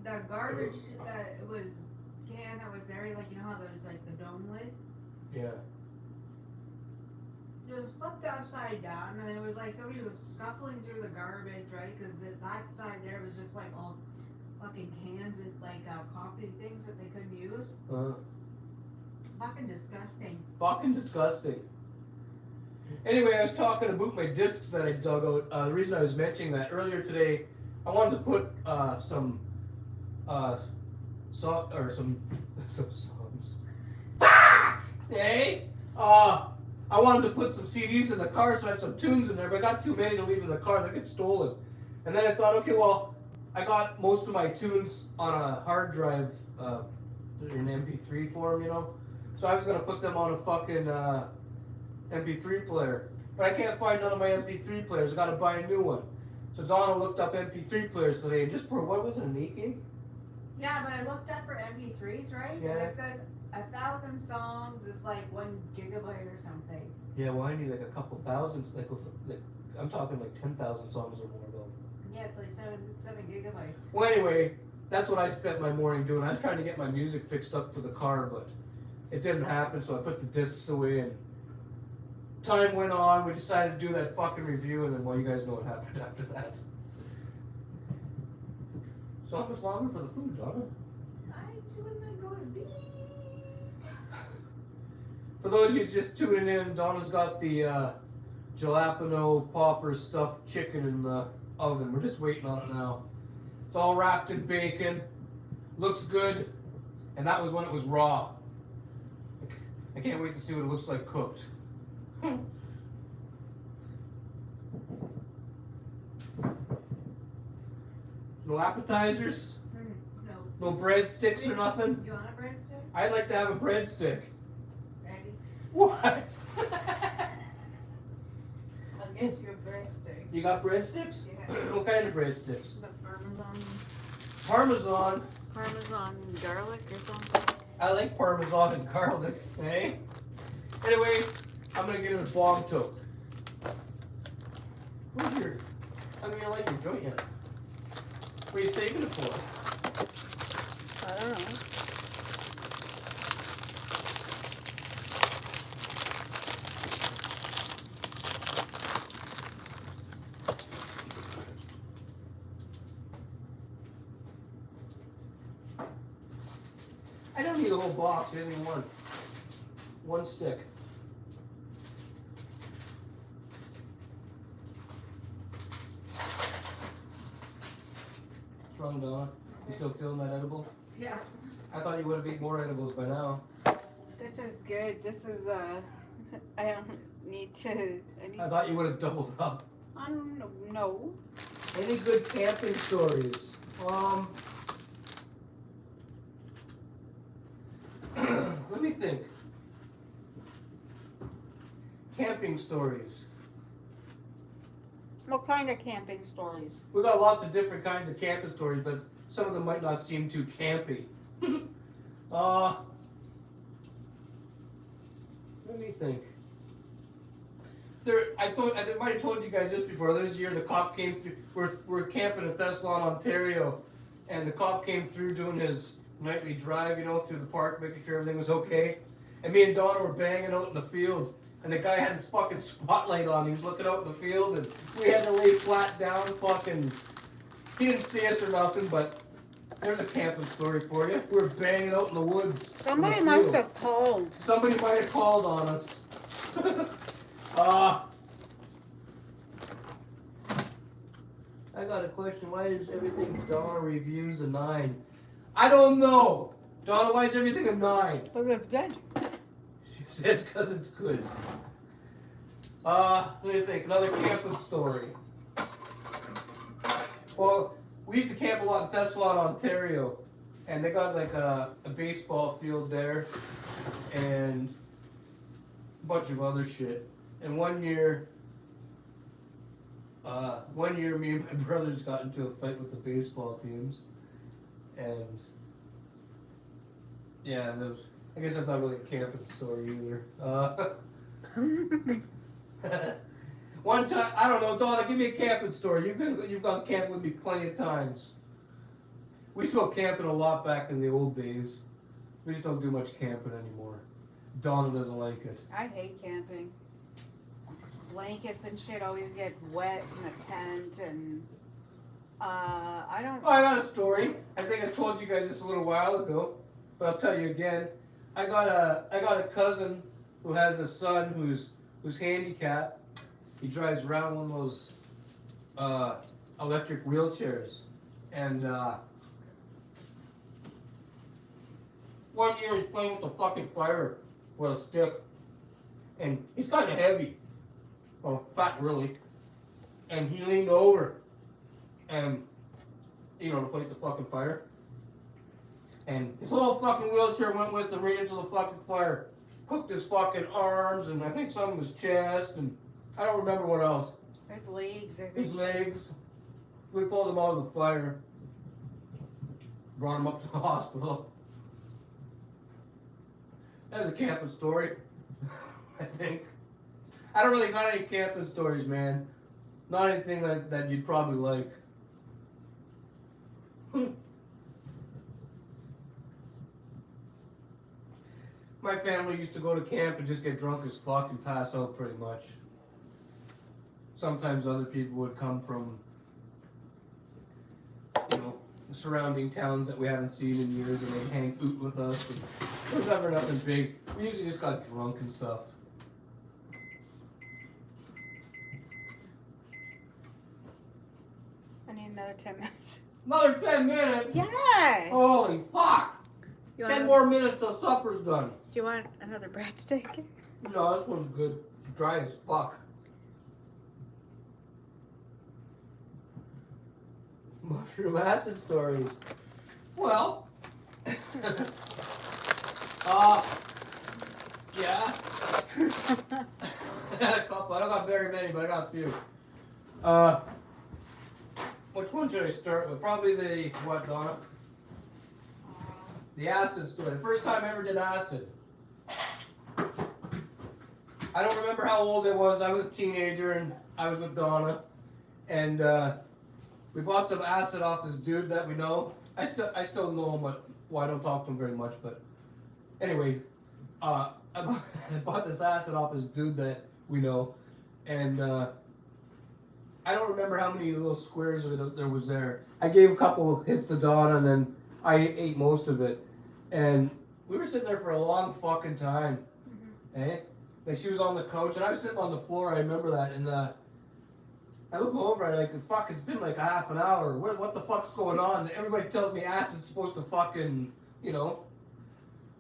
[SPEAKER 2] The garbage that was can that was there, like, you know how there's like the dome lid?
[SPEAKER 1] Yeah.
[SPEAKER 2] It was flipped upside down, and it was like somebody was scuffling through the garbage, right? Because that side there was just like all fucking cans and like coffee things that they couldn't use. Fucking disgusting.
[SPEAKER 1] Fucking disgusting. Anyway, I was talking about my discs that I dug out. The reason I was mentioning that earlier today, I wanted to put some songs. Fuck! Hey? I wanted to put some CDs in the car, so I had some tunes in there, but I got too many to leave in the car. They get stolen. And then I thought, okay, well, I got most of my tunes on a hard drive, in an MP3 form, you know? So I was going to put them on a fucking MP3 player. But I can't find none of my MP3 players. I got to buy a new one. So Donna looked up MP3 players today, and just for, what was it, an 8 gig?
[SPEAKER 2] Yeah, but I looked up for MP3s, right?
[SPEAKER 1] Yeah.
[SPEAKER 2] And it says 1,000 songs is like 1 gigabyte or something.
[SPEAKER 1] Yeah, well, I need like a couple thousand. Like I'm talking like 10,000 songs or more, though.
[SPEAKER 2] Yeah, it's like 7 gigabytes.
[SPEAKER 1] Well, anyway, that's what I spent my morning doing. I was trying to get my music fixed up for the car, but it didn't happen, so I put the discs away, and time went on. We decided to do that fucking review, and then, well, you guys know what happened after that. So how much longer for the food, Donna?
[SPEAKER 2] When it goes beep.
[SPEAKER 1] For those of you just tuning in, Donna's got the Jalapeño Popper Stuffed Chicken in the oven. We're just waiting on it now. It's all wrapped in bacon. Looks good. And that was when it was raw. I can't wait to see what it looks like cooked. No appetizers?
[SPEAKER 2] No.
[SPEAKER 1] No breadsticks or nothing?
[SPEAKER 2] You want a breadstick?
[SPEAKER 1] I'd like to have a breadstick.
[SPEAKER 2] Ready?
[SPEAKER 1] What?
[SPEAKER 2] I'll get you a breadstick.
[SPEAKER 1] You got breadsticks?
[SPEAKER 2] Yeah.
[SPEAKER 1] What kind of breadsticks?
[SPEAKER 2] The
[SPEAKER 1] Parmesan.
[SPEAKER 2] Parmesan garlic or something.
[SPEAKER 1] I like Parmesan and garlic, eh? Anyway, I'm gonna get a bomb toke. Where's your... I mean, I like your joint yet. What are you saving it for?
[SPEAKER 2] I don't know.
[SPEAKER 1] I don't need a whole box, I need one stick. What's wrong, Donna? You still feeling that edible?
[SPEAKER 2] Yeah.
[SPEAKER 1] I thought you would have eaten more edibles by now.
[SPEAKER 2] This is good. This is I don't need to.
[SPEAKER 1] I thought you would have doubled up.
[SPEAKER 2] No.
[SPEAKER 1] Any good camping stories? Let me think. Camping stories.
[SPEAKER 2] What kind of camping stories?
[SPEAKER 1] We got lots of different kinds of camping stories, but some of them might not seem too campy. Let me think. I might have told you guys this before. This year the cop came through. We're camping in Thessalon, Ontario, and the cop came through doing his nightly drive, you know, through the park, making sure everything was okay. And me and Donna were banging out in the field, and the guy had his fucking spotlight on. He was looking out in the field, and we had to lay flat down. Fucking, he didn't see us or nothing, but there's a camping story for you. We were banging out in the woods.
[SPEAKER 2] Somebody must have called.
[SPEAKER 1] Somebody might have called on us. I I got a question. Why is everything Donna reviews a 9? I don't know. Donna, why is everything a 9?
[SPEAKER 2] Because it's good.
[SPEAKER 1] She says because it's good. Let me think. Another camping story. Well, we used to camp a lot in Thessalon, Ontario. And they got like a baseball field there. And a bunch of other shit. And one year, me and my brothers got into a fight with the baseball teams. And yeah, I guess that's not really a camping story either. One time, I don't know, Donna, give me a camping story. You've gone camping with me plenty of times. We used to go camping a lot back in the old days. We just don't do much camping anymore. Donna doesn't like it.
[SPEAKER 2] I hate camping. Blankets and shit always get wet in a tent, and I don't.
[SPEAKER 1] Oh, I got a story. I think I told you guys this a little while ago, but I'll tell you again. I got a cousin who has a son who's handicapped. He drives around one of those electric wheelchairs, and one year he's playing with the fucking fire with a stick, and he's kind of heavy. Well, fat really. And he leaned over and, to play with the fucking fire. And his whole fucking wheelchair went with him right into the fucking fire. Cooked his fucking arms and I think some of his chest and I don't remember what else.
[SPEAKER 2] His legs, I think.
[SPEAKER 1] His legs. We pulled him out of the fire. Brought him up to the hospital. That was a camping story, I think. I don't really got any camping stories, man. Not anything that you'd probably like. My family used to go to camp and just get drunk as fuck and pass out pretty much. Sometimes other people would come from, surrounding towns that we haven't seen in years and they'd hang out with us. And it was never nothing big. We usually just got drunk and stuff.
[SPEAKER 2] I need another 10 minutes.
[SPEAKER 1] Another 10 minutes?
[SPEAKER 2] Yeah!
[SPEAKER 1] Holy fuck! 10 more minutes till supper's done.
[SPEAKER 2] Do you want another breadstick?
[SPEAKER 1] No, this one's good. Dry as fuck. Mushroom acid stories. Well, yeah. I had a couple. I don't got very many, but I got a few. Which one should I start with? Probably the, what, Donna? The acid story. The first time I ever did acid. I don't remember how old I was. I was a teenager and I was with Donna. And we bought some acid off this dude that we know. I still know him, but I don't talk to him very much. But anyway, I bought this acid off this dude that we know. And I don't remember how many little squares there was there. I gave a couple of hits to Donna and then I ate most of it. And we were sitting there for a long fucking time. Mm-hmm. Eh? Like she was on the couch and I was sitting on the floor, I remember that. And I look over and like, fuck, it's been like a half an hour. What the fuck's going on? And everybody tells me acid's supposed to fucking,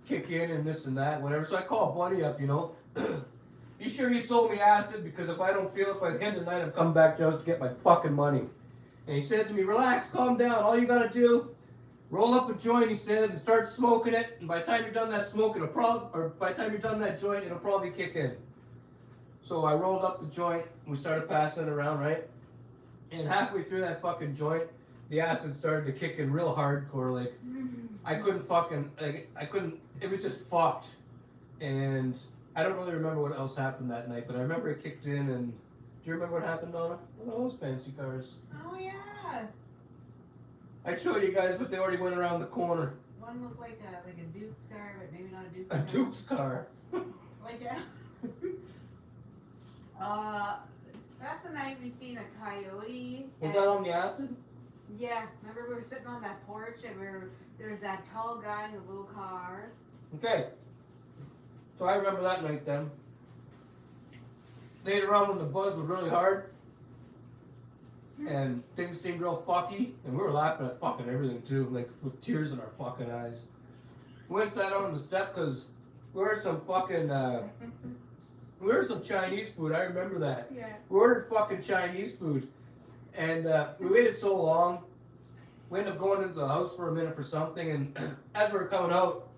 [SPEAKER 1] kick in and this and that, whatever. So I call a buddy up, You sure you sold me acid? Because if I don't feel it by the end of the night, I'm coming back just to get my fucking money. And he said to me, relax, calm down. All you gotta do, roll up a joint, he says, and start smoking it. And by the time you're done that smoke, by the time you're done that joint, it'll probably kick in. So I rolled up the joint, and we started passing it around, right? And halfway through that fucking joint, the acid started to kick in real hardcore. Like, I couldn't fucking, it was just fucked. And I don't really remember what else happened that night, but I remember it kicked in, and do you remember what happened, Donna? One of those fancy cars.
[SPEAKER 2] Oh, yeah.
[SPEAKER 1] I'd show you guys, but they already went around the corner.
[SPEAKER 2] One looked like a Duke's car, but maybe not a Duke's
[SPEAKER 1] car. A Duke's car.
[SPEAKER 2] Like that's the night we seen a coyote.
[SPEAKER 1] Was that on the acid?
[SPEAKER 2] Yeah. Remember we were sitting on that porch and there was that tall guy in the little car.
[SPEAKER 1] Okay. So I remember that night then. Later on when the buzz was really hard, and things seemed real fucky, and we were laughing at fucking everything too, like with tears in our fucking eyes. We went and sat on the step because we ordered some fucking, we ordered some Chinese food, I remember that.
[SPEAKER 2] Yeah.
[SPEAKER 1] We ordered fucking Chinese food, and we waited so long, we ended up going into the house for a minute for something, and as we were coming out,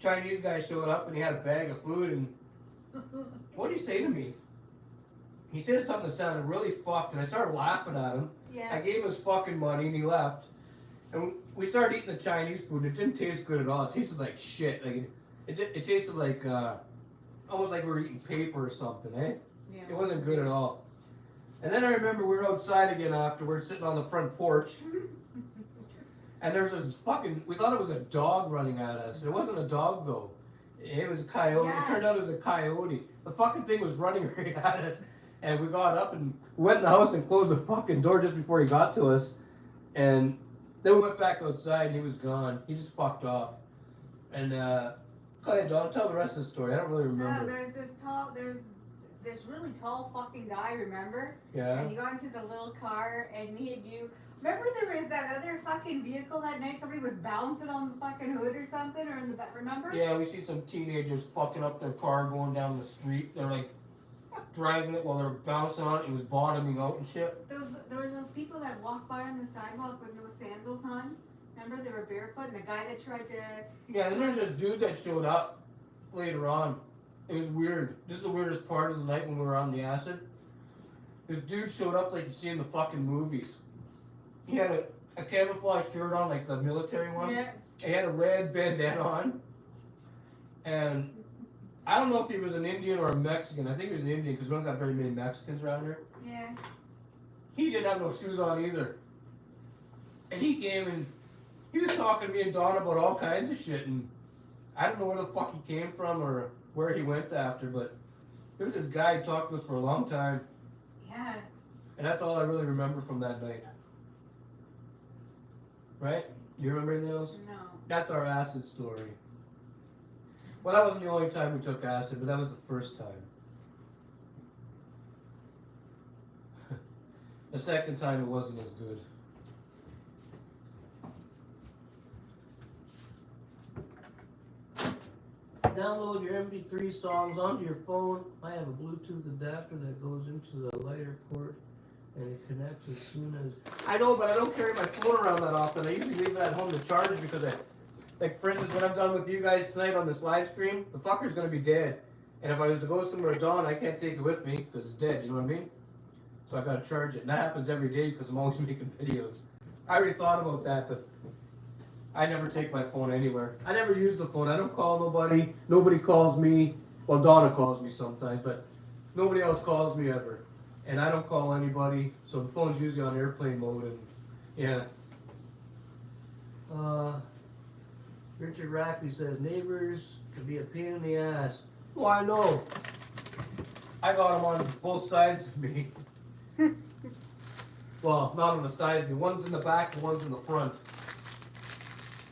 [SPEAKER 1] Chinese guy showed up and he had a bag of food, and what did he say to me? He said something that sounded really fucked, and I started laughing at him.
[SPEAKER 2] Yeah.
[SPEAKER 1] I gave him his fucking money, and he left. And we started eating the Chinese food, and it didn't taste good at all. It tasted like shit. Like it tasted like almost like we were eating paper or something, eh?
[SPEAKER 2] Yeah.
[SPEAKER 1] It wasn't good at all. And then I remember we were outside again afterwards, sitting on the front porch, and there was this fucking. We thought it was a dog running at us. It wasn't a dog though. It was a coyote.
[SPEAKER 2] Yeah.
[SPEAKER 1] It turned out it was a coyote. The fucking thing was running right at us. And we got up and went in the house and closed the fucking door just before he got to us. And then we went back outside and he was gone. He just fucked off. And go ahead, Don, tell the rest of the story. I don't really remember.
[SPEAKER 2] There's this really tall fucking guy, remember?
[SPEAKER 1] Yeah.
[SPEAKER 2] And you got into the little car and he had you. Remember there was that other fucking vehicle that night? Somebody was bouncing on the fucking hood or something, or in the back. Remember?
[SPEAKER 1] Yeah, we see some teenagers fucking up their car going down the street. They're like driving it while they're bouncing on it. It was bottoming out and shit.
[SPEAKER 2] There was those people that walked by on the sidewalk with no sandals on. Remember, they were barefoot, and the guy that tried to.
[SPEAKER 1] Yeah, then there's this dude that showed up later on. It was weird. This is the weirdest part of the night when we were on the acid. This dude showed up like you see in the fucking movies. He had a camouflage shirt on, like the military one.
[SPEAKER 2] Yeah.
[SPEAKER 1] He had a red bandana on. And I don't know if he was an Indian or a Mexican. I think he was an Indian because we don't got very many Mexicans around here.
[SPEAKER 2] Yeah.
[SPEAKER 1] He didn't have no shoes on either. And he came and he was talking to me and Donna about all kinds of shit. And I don't know where the fuck he came from or where he went after, but there was this guy who talked to us for a long time.
[SPEAKER 2] Yeah.
[SPEAKER 1] And that's all I really remember from that night. Right? Do you remember anything else?
[SPEAKER 2] No.
[SPEAKER 1] That's our acid story. Well, that wasn't the only time we took acid, but that was the first time. The second time it wasn't as good. Download your MP3 songs onto your phone. I have a Bluetooth adapter that goes into the lighter port and it connects as soon as... I know, but I don't carry my phone around that often. I usually leave it at home to charge because like for instance, when I'm done with you guys tonight on this live stream, the fucker's gonna be dead. And if I was to go somewhere at dawn, I can't take it with me because it's dead, you know what I mean? So I gotta charge it. And that happens every day because I'm always making videos. I already thought about that, but I never take my phone anywhere. I never use the phone. I don't call nobody. Nobody calls me. Well, Donna calls me sometimes, but nobody else calls me ever. And I don't call anybody, so the phone's usually on airplane mode, and yeah. Richard Rackley says, neighbors can be a pain in the ass. Well, I know. I got them on both sides of me. Well, not on the sides of me. One's in the back and one's in the front.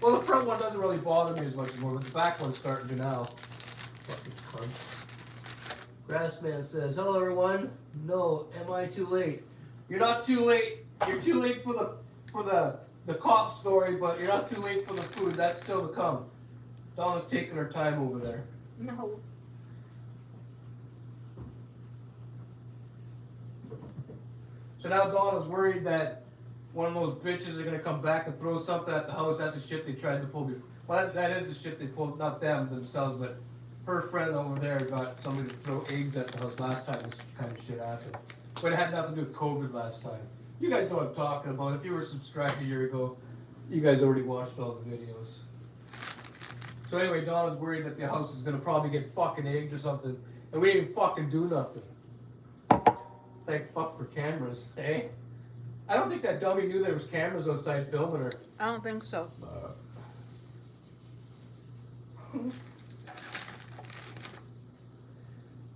[SPEAKER 1] Well, the front one doesn't really bother me as much anymore, but the back one's starting to now. Fucking cunt. Grassman says, hello everyone. No, am I too late? You're not too late. You're too late for the cop story, but you're not too late for the food. That's still to come. Donna's taking her time over there.
[SPEAKER 2] No.
[SPEAKER 1] So now Donna's worried that one of those bitches are gonna come back and throw something at the house. That's the shit they tried to pull before. Well, that is the shit they pulled, not them themselves, but her friend over there got somebody to throw eggs at the house last time this kind of shit happened. But it had nothing to do with COVID last time. You guys know what I'm talking about. If you were subscribed a year ago, you guys already watched all the videos. So anyway, Donna's worried that the house is gonna probably get fucking egged or something, and we didn't fucking do nothing. Thank fuck for cameras, eh? I don't think that dummy knew there was cameras outside filming her.
[SPEAKER 2] I don't think so.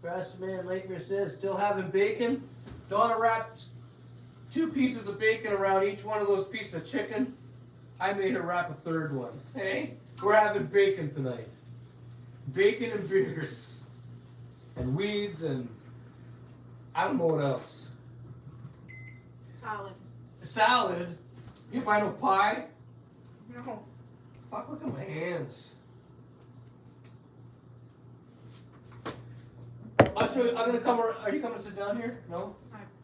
[SPEAKER 1] Grassman Nightmare says, still having bacon? Donna wrapped 2 pieces of bacon around each one of those pieces of chicken. I made her wrap a 3rd one. Hey, we're having bacon tonight. Bacon and beers. And weeds and I don't know what else.
[SPEAKER 2] Salad.
[SPEAKER 1] Salad? You buy no pie?
[SPEAKER 2] No.
[SPEAKER 1] Fuck, look at my hands. I'll show you. I'm gonna come. Are you coming to sit down here? No?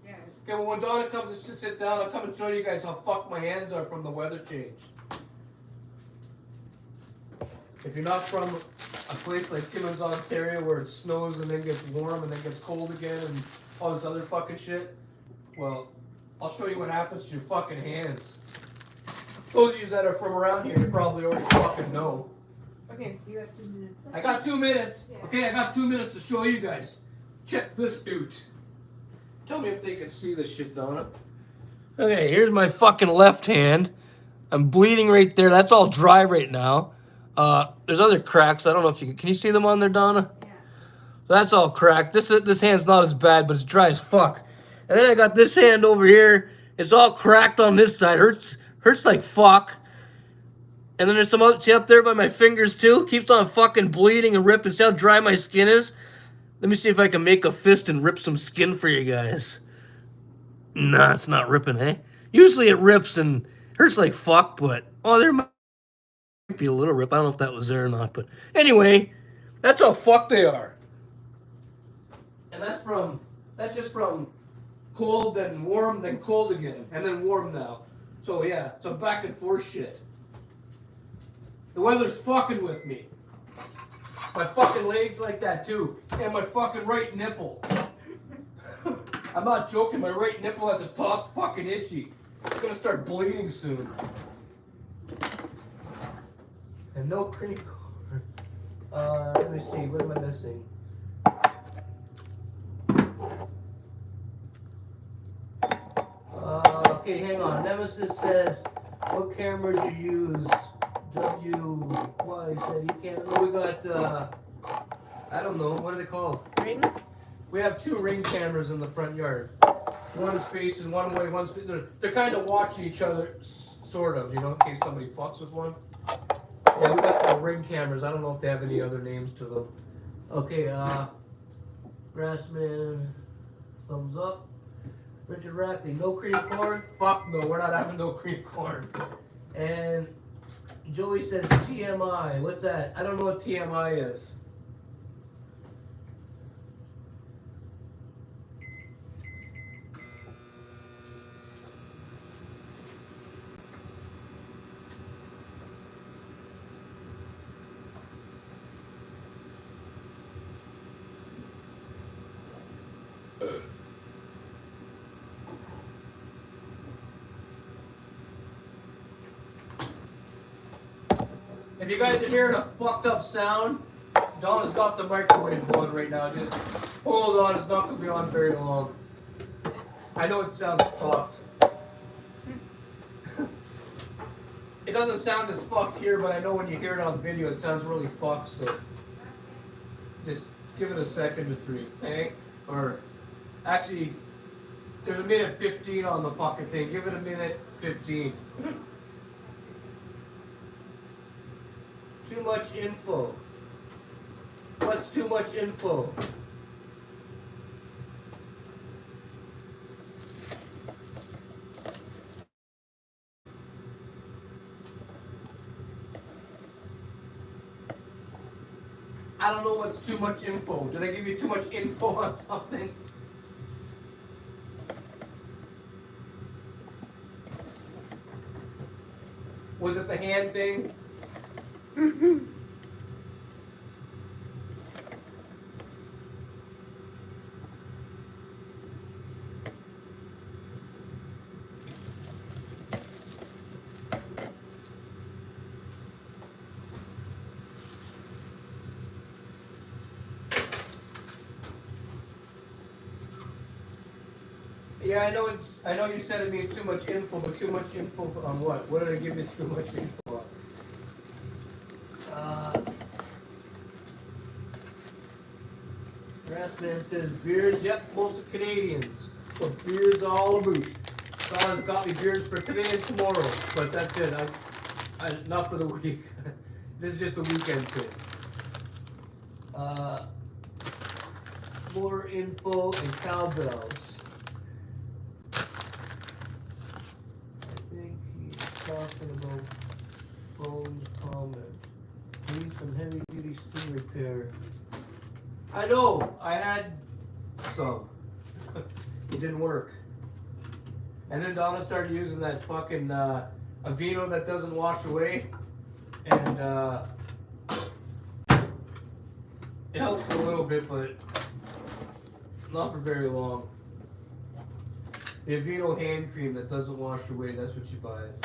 [SPEAKER 2] Yes.
[SPEAKER 1] Okay, well, when Donna comes to sit down, I'll come and show you guys how fucked my hands are from the weather change. If you're not from a place like Timmins, Ontario, where it snows and then gets warm and then gets cold again and all this other fucking shit, well, I'll show you what happens to your fucking hands. Those of you that are from around here, you probably already fucking know.
[SPEAKER 2] Okay, you got 2 minutes.
[SPEAKER 1] I got 2 minutes.
[SPEAKER 2] Yeah.
[SPEAKER 1] Okay, I got 2 minutes to show you guys. Check this out. Tell me if they can see this shit, Donna. Okay, here's my fucking left hand. I'm bleeding right there. That's all dry right now. There's other cracks. I don't know if you can you see them on there, Donna?
[SPEAKER 2] Yeah.
[SPEAKER 1] That's all cracked. This hand's not as bad, but it's dry as fuck. And then I got this hand over here. It's all cracked on this side. Hurts like fuck. And then there's some other, see up there by my fingers too? Keeps on fucking bleeding and ripping. See how dry my skin is? Let me see if I can make a fist and rip some skin for you guys. Nah, it's not ripping, eh? Usually it rips and hurts like fuck, but... Oh, there might be a little rip. I don't know if that was there or not, but... Anyway, that's how fucked they are. And that's just from cold, then warm, then cold again. And then warm now. So yeah, some back and forth shit. The weather's fucking with me. My fucking legs like that too. And my fucking right nipple. I'm not joking, my right nipple at the top's fucking itchy. It's gonna start bleeding soon. And no cream corn. Let me see, what am I missing? Okay, hang on. Nemesis says, what cameras you use? Why said you can't. Oh, we got, I don't know, what are they called?
[SPEAKER 2] Ring?
[SPEAKER 1] We have 2 Ring cameras in the front yard. One is facing one way, one's they're kind of watching each other, sort of, you know, in case somebody fucks with one. Yeah, we got the Ring cameras. I don't know if they have any other names to them. Okay, Grassman, thumbs up. Richard Rackley, no cream corn? Fuck no, we're not having no cream corn. And Joey says TMI. What's that? I don't know what TMI is. If you guys are hearing a fucked up sound, Donna's got the microwave on right now. Just hold on, it's not going to be on very long. I know it sounds fucked. It doesn't sound as fucked here, but I know when you hear it on video, it sounds really fucked, so just give it a second or 3, okay? Or, actually, there's a minute 15 on the fucking thing. Give it a minute 15. Too much info. What's too much info? I don't know what's too much info. Did I give you too much info on something? Was it the hand thing? Yeah, I know you said it means too much info, but too much info on what? What did I give you too much info on? Grassman says beers, yep, most of Canadians. What beers all about. Donna's got me beers for today and tomorrow, but that's it. I not for the week. This is just a weekend thing. More info and cowbells. Happy skin repair. I know. I had some. It didn't work. And then Donna started using that fucking Aveeno that doesn't wash away, and it helps a little bit, but not for very long. The Aveeno hand cream that doesn't wash away, that's what she buys.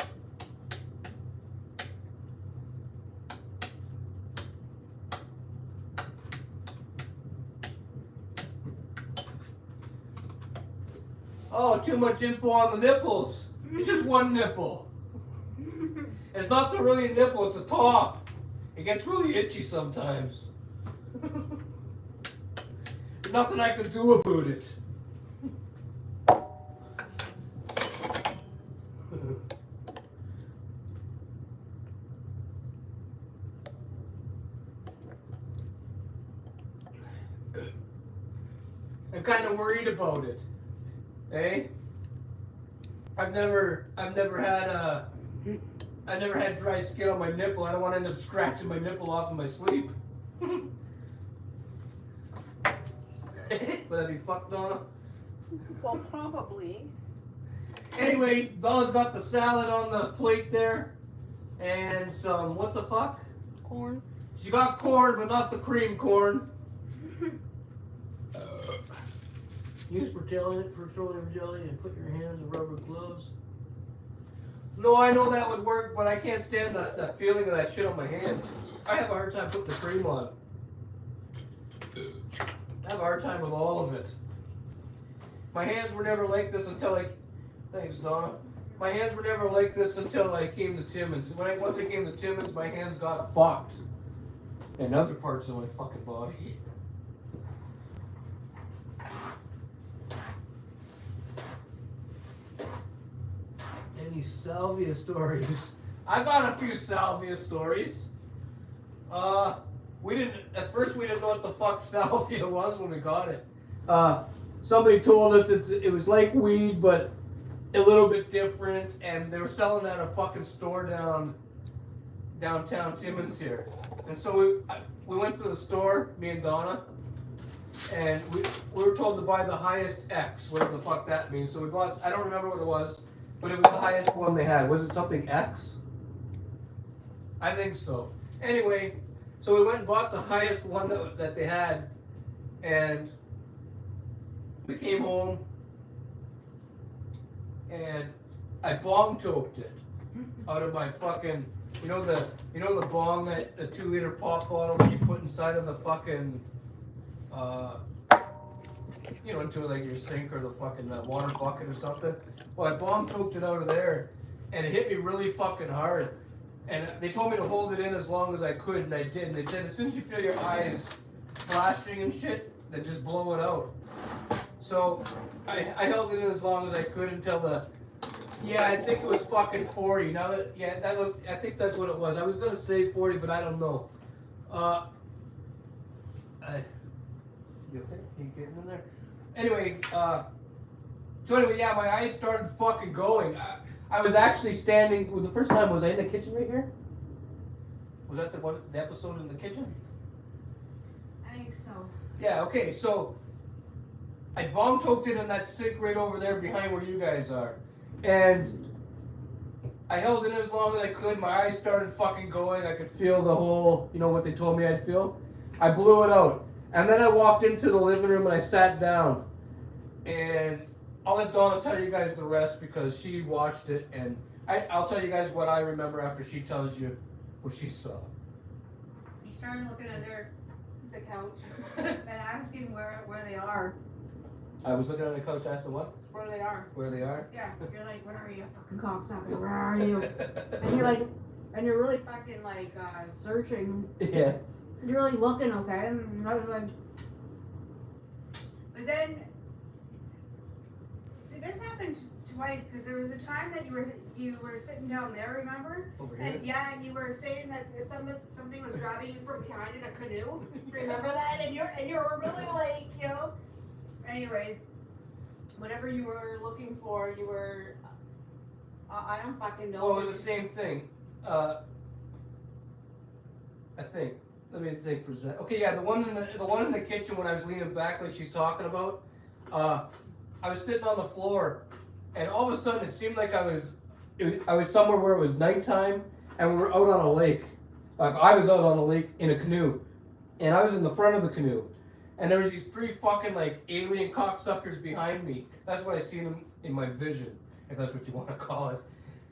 [SPEAKER 1] Oh, too much info on the nipples. It's just one nipple. It's not the really nipple, it's the top. It gets really itchy sometimes. There's nothing I can do about it. I'm kind of worried about it. Hey, I've never had dry skin on my nipple. I don't want to end up scratching my nipple off in my sleep. Would that be fucked, Donna?
[SPEAKER 2] Well, probably.
[SPEAKER 1] Anyway, Donna's got the salad on the plate there, and some what the fuck?
[SPEAKER 2] Corn.
[SPEAKER 1] She got corn, but not the cream corn. Use petroleum jelly and put your hands in rubber gloves. No, I know that would work, but I can't stand that feeling of that shit on my hands. I have a hard time putting the cream on. I have a hard time with all of it. My hands were never like this until thanks, Donna. My hands were never like this until I came to Timmins. Once I came to Timmins, my hands got fucked. And other parts of my fucking body. Any salvia stories? I got a few salvia stories. At first we didn't know what the fuck salvia was when we got it. Somebody told us it was like weed, but a little bit different, and they were selling it at a fucking store downtown Timmins here. And so we went to the store, me and Donna, and we were told to buy the highest X, whatever the fuck that means. So we bought, I don't remember what it was, but it was the highest one they had. Was it something X? I think so. Anyway, so we went and bought the highest one that they had, and we came home, and I bong toked it out of my fucking, you know the bong, that the 2 liter pop bottle that you put inside of the fucking, into like your sink or the fucking water bucket or something. Well, I bong toked it out of there, and it hit me really fucking hard. And they told me to hold it in as long as I could, and I did. And they said as soon as you feel your eyes flashing and shit, then just blow it out. So I held it in as long as I could until I think it was fucking 40. Now I think that's what it was. I was gonna say 40, but I don't know. You okay? Are you getting in there? Anyway, my eyes started fucking going. I was actually standing. Well, the first time was I in the kitchen right here? Was that the episode in the kitchen?
[SPEAKER 2] I think so.
[SPEAKER 1] Yeah. Okay. So I bomb toked it in that sink right over there behind where you guys are, and I held it as long as I could. My eyes started fucking going. I could feel the whole, what they told me I'd feel. I blew it out, and then I walked into the living room and I sat down, and I'll let Donna tell you guys the rest because she watched it, and I'll tell you guys what I remember after she tells you what she saw.
[SPEAKER 2] You started looking under the couch and asking where they are.
[SPEAKER 1] I was looking on the couch, asking what?
[SPEAKER 2] Where they are.
[SPEAKER 1] Where they are?
[SPEAKER 2] Yeah. You're like, where are you, fucking cocksucker? Where are you? And you're like, you're really fucking like searching.
[SPEAKER 1] Yeah.
[SPEAKER 2] You're really looking, okay? And I was like, but then. This happened twice because there was a time that you were sitting down there, remember?
[SPEAKER 1] Over here?
[SPEAKER 2] And you were saying that something was grabbing you from behind in a canoe. Remember that? And you were really like, Anyways, whatever you were looking for, you were. I don't fucking know.
[SPEAKER 1] Oh, it was the same thing. I think. Let me think for a sec. Okay, yeah, the one in the kitchen when I was leaning back like she's talking about. I was sitting on the floor, and all of a sudden it seemed like I was somewhere where it was nighttime, and we were out on a lake. Like I was out on a lake in a canoe, and I was in the front of the canoe, and there was these three fucking like alien cocksuckers behind me. That's what I seen them in my vision, if that's what you want to call it.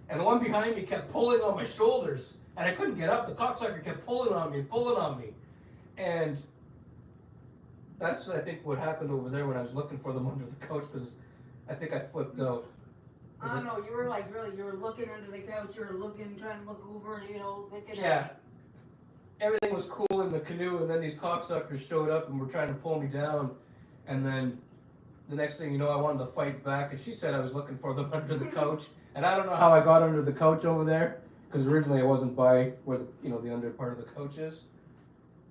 [SPEAKER 1] And the one behind me kept pulling on my shoulders, and I couldn't get up. The cocksucker kept pulling on me, and that's I think what happened over there when I was looking for them under the couch, because I think I flipped out.
[SPEAKER 2] I don't know. You were like really. You were looking under the couch. You were looking, trying to look over. You know, thinking.
[SPEAKER 1] Yeah. Everything was cool in the canoe, and then these cocksuckers showed up and were trying to pull me down, and then the next thing you know, I wanted to fight back, and she said I was looking for them under the couch, and I don't know how I got under the couch over there, because originally I wasn't by where the under part of the couch is,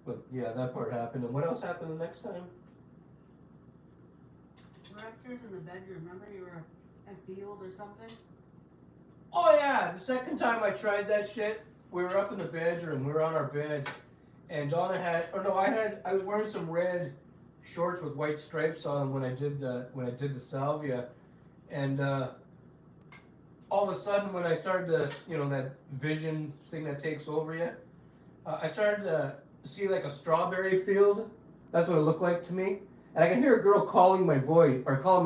[SPEAKER 1] but yeah, that part happened. And what else happened the next time?
[SPEAKER 2] You were upstairs in the bedroom. Remember, you were at field or something.
[SPEAKER 1] Oh yeah, the second time I tried that shit, we were up in the bedroom. We were on our bed, and Donna I was wearing some red shorts with white stripes on when I did the salvia, and all of a sudden when I started to, that vision thing that takes over you, I started to see like a strawberry field. That's what it looked like to me, and I can hear a girl calling my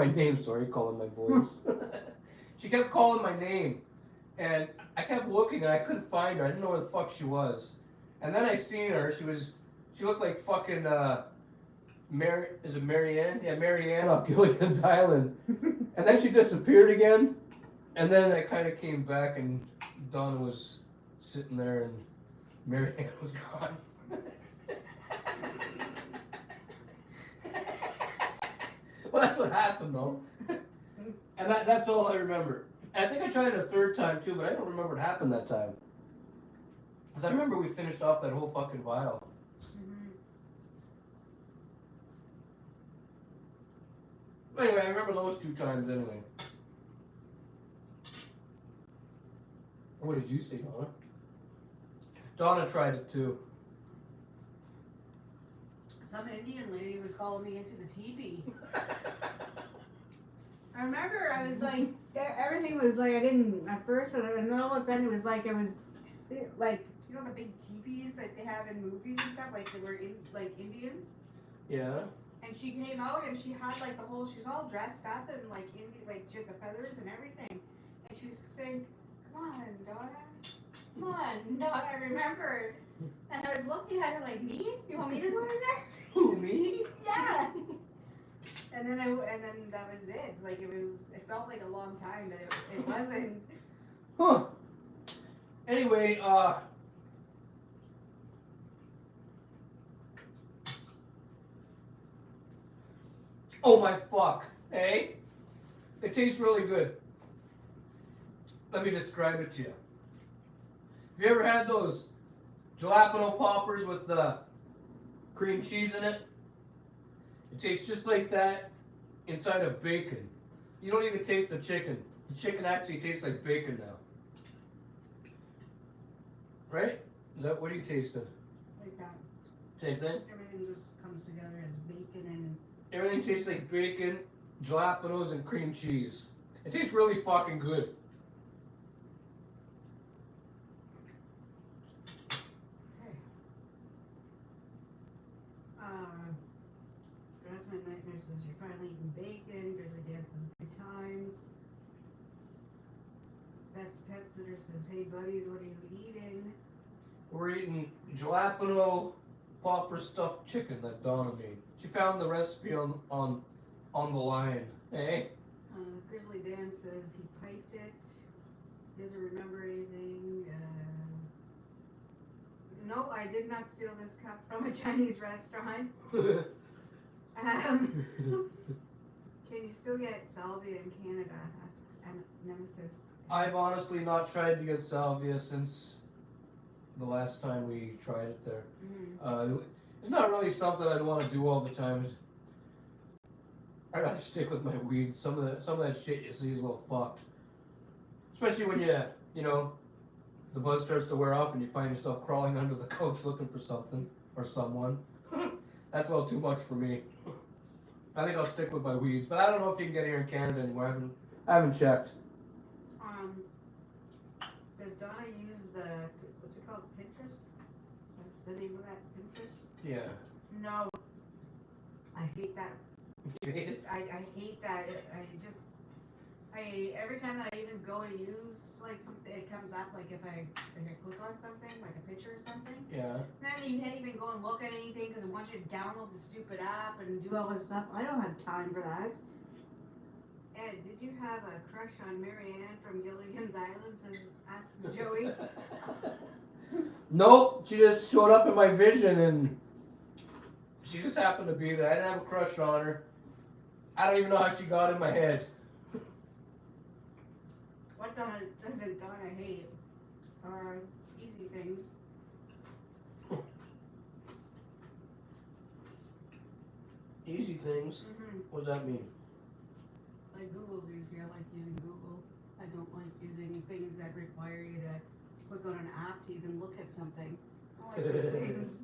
[SPEAKER 1] name. Sorry, calling my voice. She kept calling my name. And I kept looking and I couldn't find her. I didn't know where the fuck she was. And then I seen her. She looked like fucking Marianne? Yeah, Marianne off Gilligan's Island. And then she disappeared again. And then I kind of came back and Donna was sitting there and Marianne was gone. Well, that's what happened though. And that's all I remember. I think I tried it a third time too, but I don't remember what happened that time. Because I remember we finished off that whole fucking vial. Mm-hmm. Anyway, I remember those 2 times anyway. What did you say, Donna? Donna tried it too.
[SPEAKER 2] Some Indian lady was calling me into the teepee. I remember I was like, everything was like, I didn't at first, and then all of a sudden it was like, like, you know the big teepees that they have in movies and stuff, like they were like Indians?
[SPEAKER 1] Yeah.
[SPEAKER 2] And she came out and she had like she was all dressed up and like, she had the feathers and everything. And she was saying, come on, Donna, I remember. And I was looking at her like, me? You want me to go in there?
[SPEAKER 1] Who, me?
[SPEAKER 2] Yeah. And then that was it. Like it felt like a long time, but it wasn't.
[SPEAKER 1] Huh. Anyway, oh my fuck. Hey? It tastes really good. Let me describe it to you. Have you ever had those Jalapeno Poppers with the cream cheese in it? It tastes just like that inside of bacon. You don't even taste the chicken. The chicken actually tastes like bacon now. Right? What are you tasting?
[SPEAKER 2] Like that.
[SPEAKER 1] Same thing?
[SPEAKER 2] Everything just comes together as bacon and...
[SPEAKER 1] Everything tastes like bacon, jalapenos, and cream cheese. It tastes really fucking good.
[SPEAKER 2] My nightmare says you're finally eating bacon. Grizzly Dad says good times. Best Pet Sitter says, hey buddies, what are you eating?
[SPEAKER 1] We're eating Jalapeno Popper Stuffed Chicken that Donna made. She found the recipe on the line. Hey?
[SPEAKER 2] Grizzly Dan says he piped it. He doesn't remember anything. No, I did not steal this cup from a Chinese restaurant. Can you still get salvia in Canada? Asks Nemesis.
[SPEAKER 1] I've honestly not tried to get salvia since the last time we tried it there. Mm-hmm. It's not really something I'd want to do all the time. I'd rather stick with my weed. Some of that shit you see is a little fucked. Especially when the buzz starts to wear off and you find yourself crawling under the couch looking for something. or someone. That's a little too much for me. I think I'll stick with my weeds, but I don't know if you can get here in Canada anymore. I haven't checked.
[SPEAKER 2] Does Donna use the, what's it called, Pinterest? What's the name of that, Pinterest?
[SPEAKER 1] Yeah.
[SPEAKER 2] No. I hate that.
[SPEAKER 1] You hate it?
[SPEAKER 2] I hate that. Every time that I even go to use like something, it comes up like if I click on something, like a picture or something.
[SPEAKER 1] Yeah.
[SPEAKER 2] Then you can't even go and look at anything because it wants you to download the stupid app and do all this stuff. I don't have time for that. Ed, did you have a crush on Marianne from Gilligan's Island? Asks Joey.
[SPEAKER 1] Nope. She just showed up in my vision and she just happened to be there. I didn't have a crush on her. I don't even know how she got in my head.
[SPEAKER 2] What doesn't Donna hate? Easy things.
[SPEAKER 1] Easy things?
[SPEAKER 2] Mm-hmm.
[SPEAKER 1] What does that mean?
[SPEAKER 2] Like Google's easy. I like using Google. I don't like using things that require you to click on an app to even look at something. I like those things.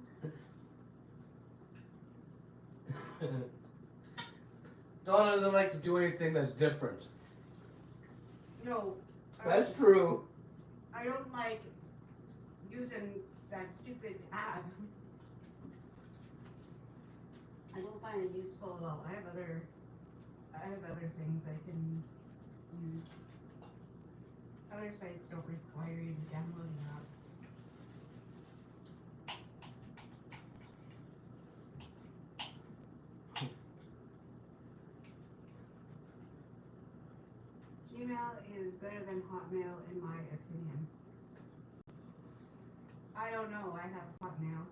[SPEAKER 1] Donna doesn't like to do anything that's different.
[SPEAKER 2] No.
[SPEAKER 1] That's true.
[SPEAKER 2] I don't like using that stupid app. I don't find it useful at all. I have other things I can use. Other sites don't require you to download an app. Gmail is better than Hotmail in my opinion. I don't know. I have Hotmail.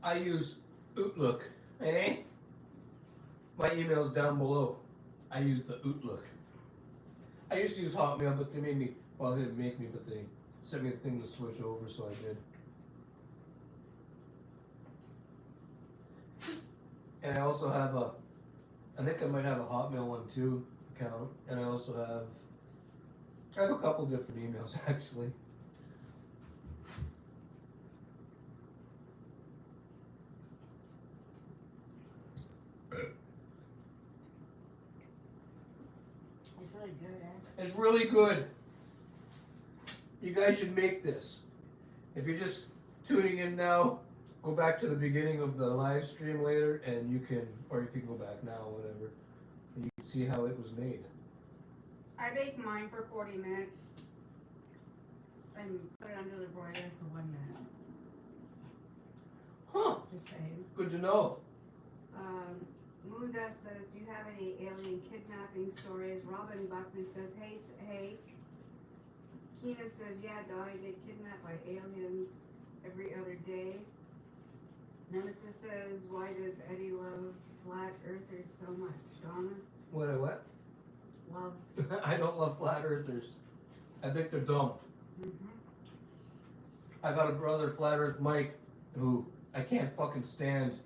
[SPEAKER 1] I use Outlook. Eh? My email's down below. I use the Outlook. I used to use Hotmail, but they made me, well, they didn't make me, but they sent me the thing to switch over, so I did. And I also have I think I might have a Hotmail one too, account. And I also I have a couple different emails actually.
[SPEAKER 2] It's really good, eh?
[SPEAKER 1] It's really good. You guys should make this. If you're just tuning in now, go back to the beginning of the live stream later and you can, or if you can go back now, whatever, and you can see how it was made.
[SPEAKER 2] I bake mine for 40 minutes and put it under the broiler for 1 minute.
[SPEAKER 1] Huh,
[SPEAKER 2] Just saying.
[SPEAKER 1] good to know.
[SPEAKER 2] Moondust says, do you have any alien kidnapping stories? Robin Buckley says, hey. Keenan says, yeah, Donna get kidnapped by aliens every other day. Nemesis says, why does Eddie love flat earthers so much? Donna?
[SPEAKER 1] What?
[SPEAKER 2] Love.
[SPEAKER 1] I don't love flat earthers. I think they're dumb.
[SPEAKER 2] Mm-hmm.
[SPEAKER 1] I got a brother, Flat Earth Mike, who I can't fucking stand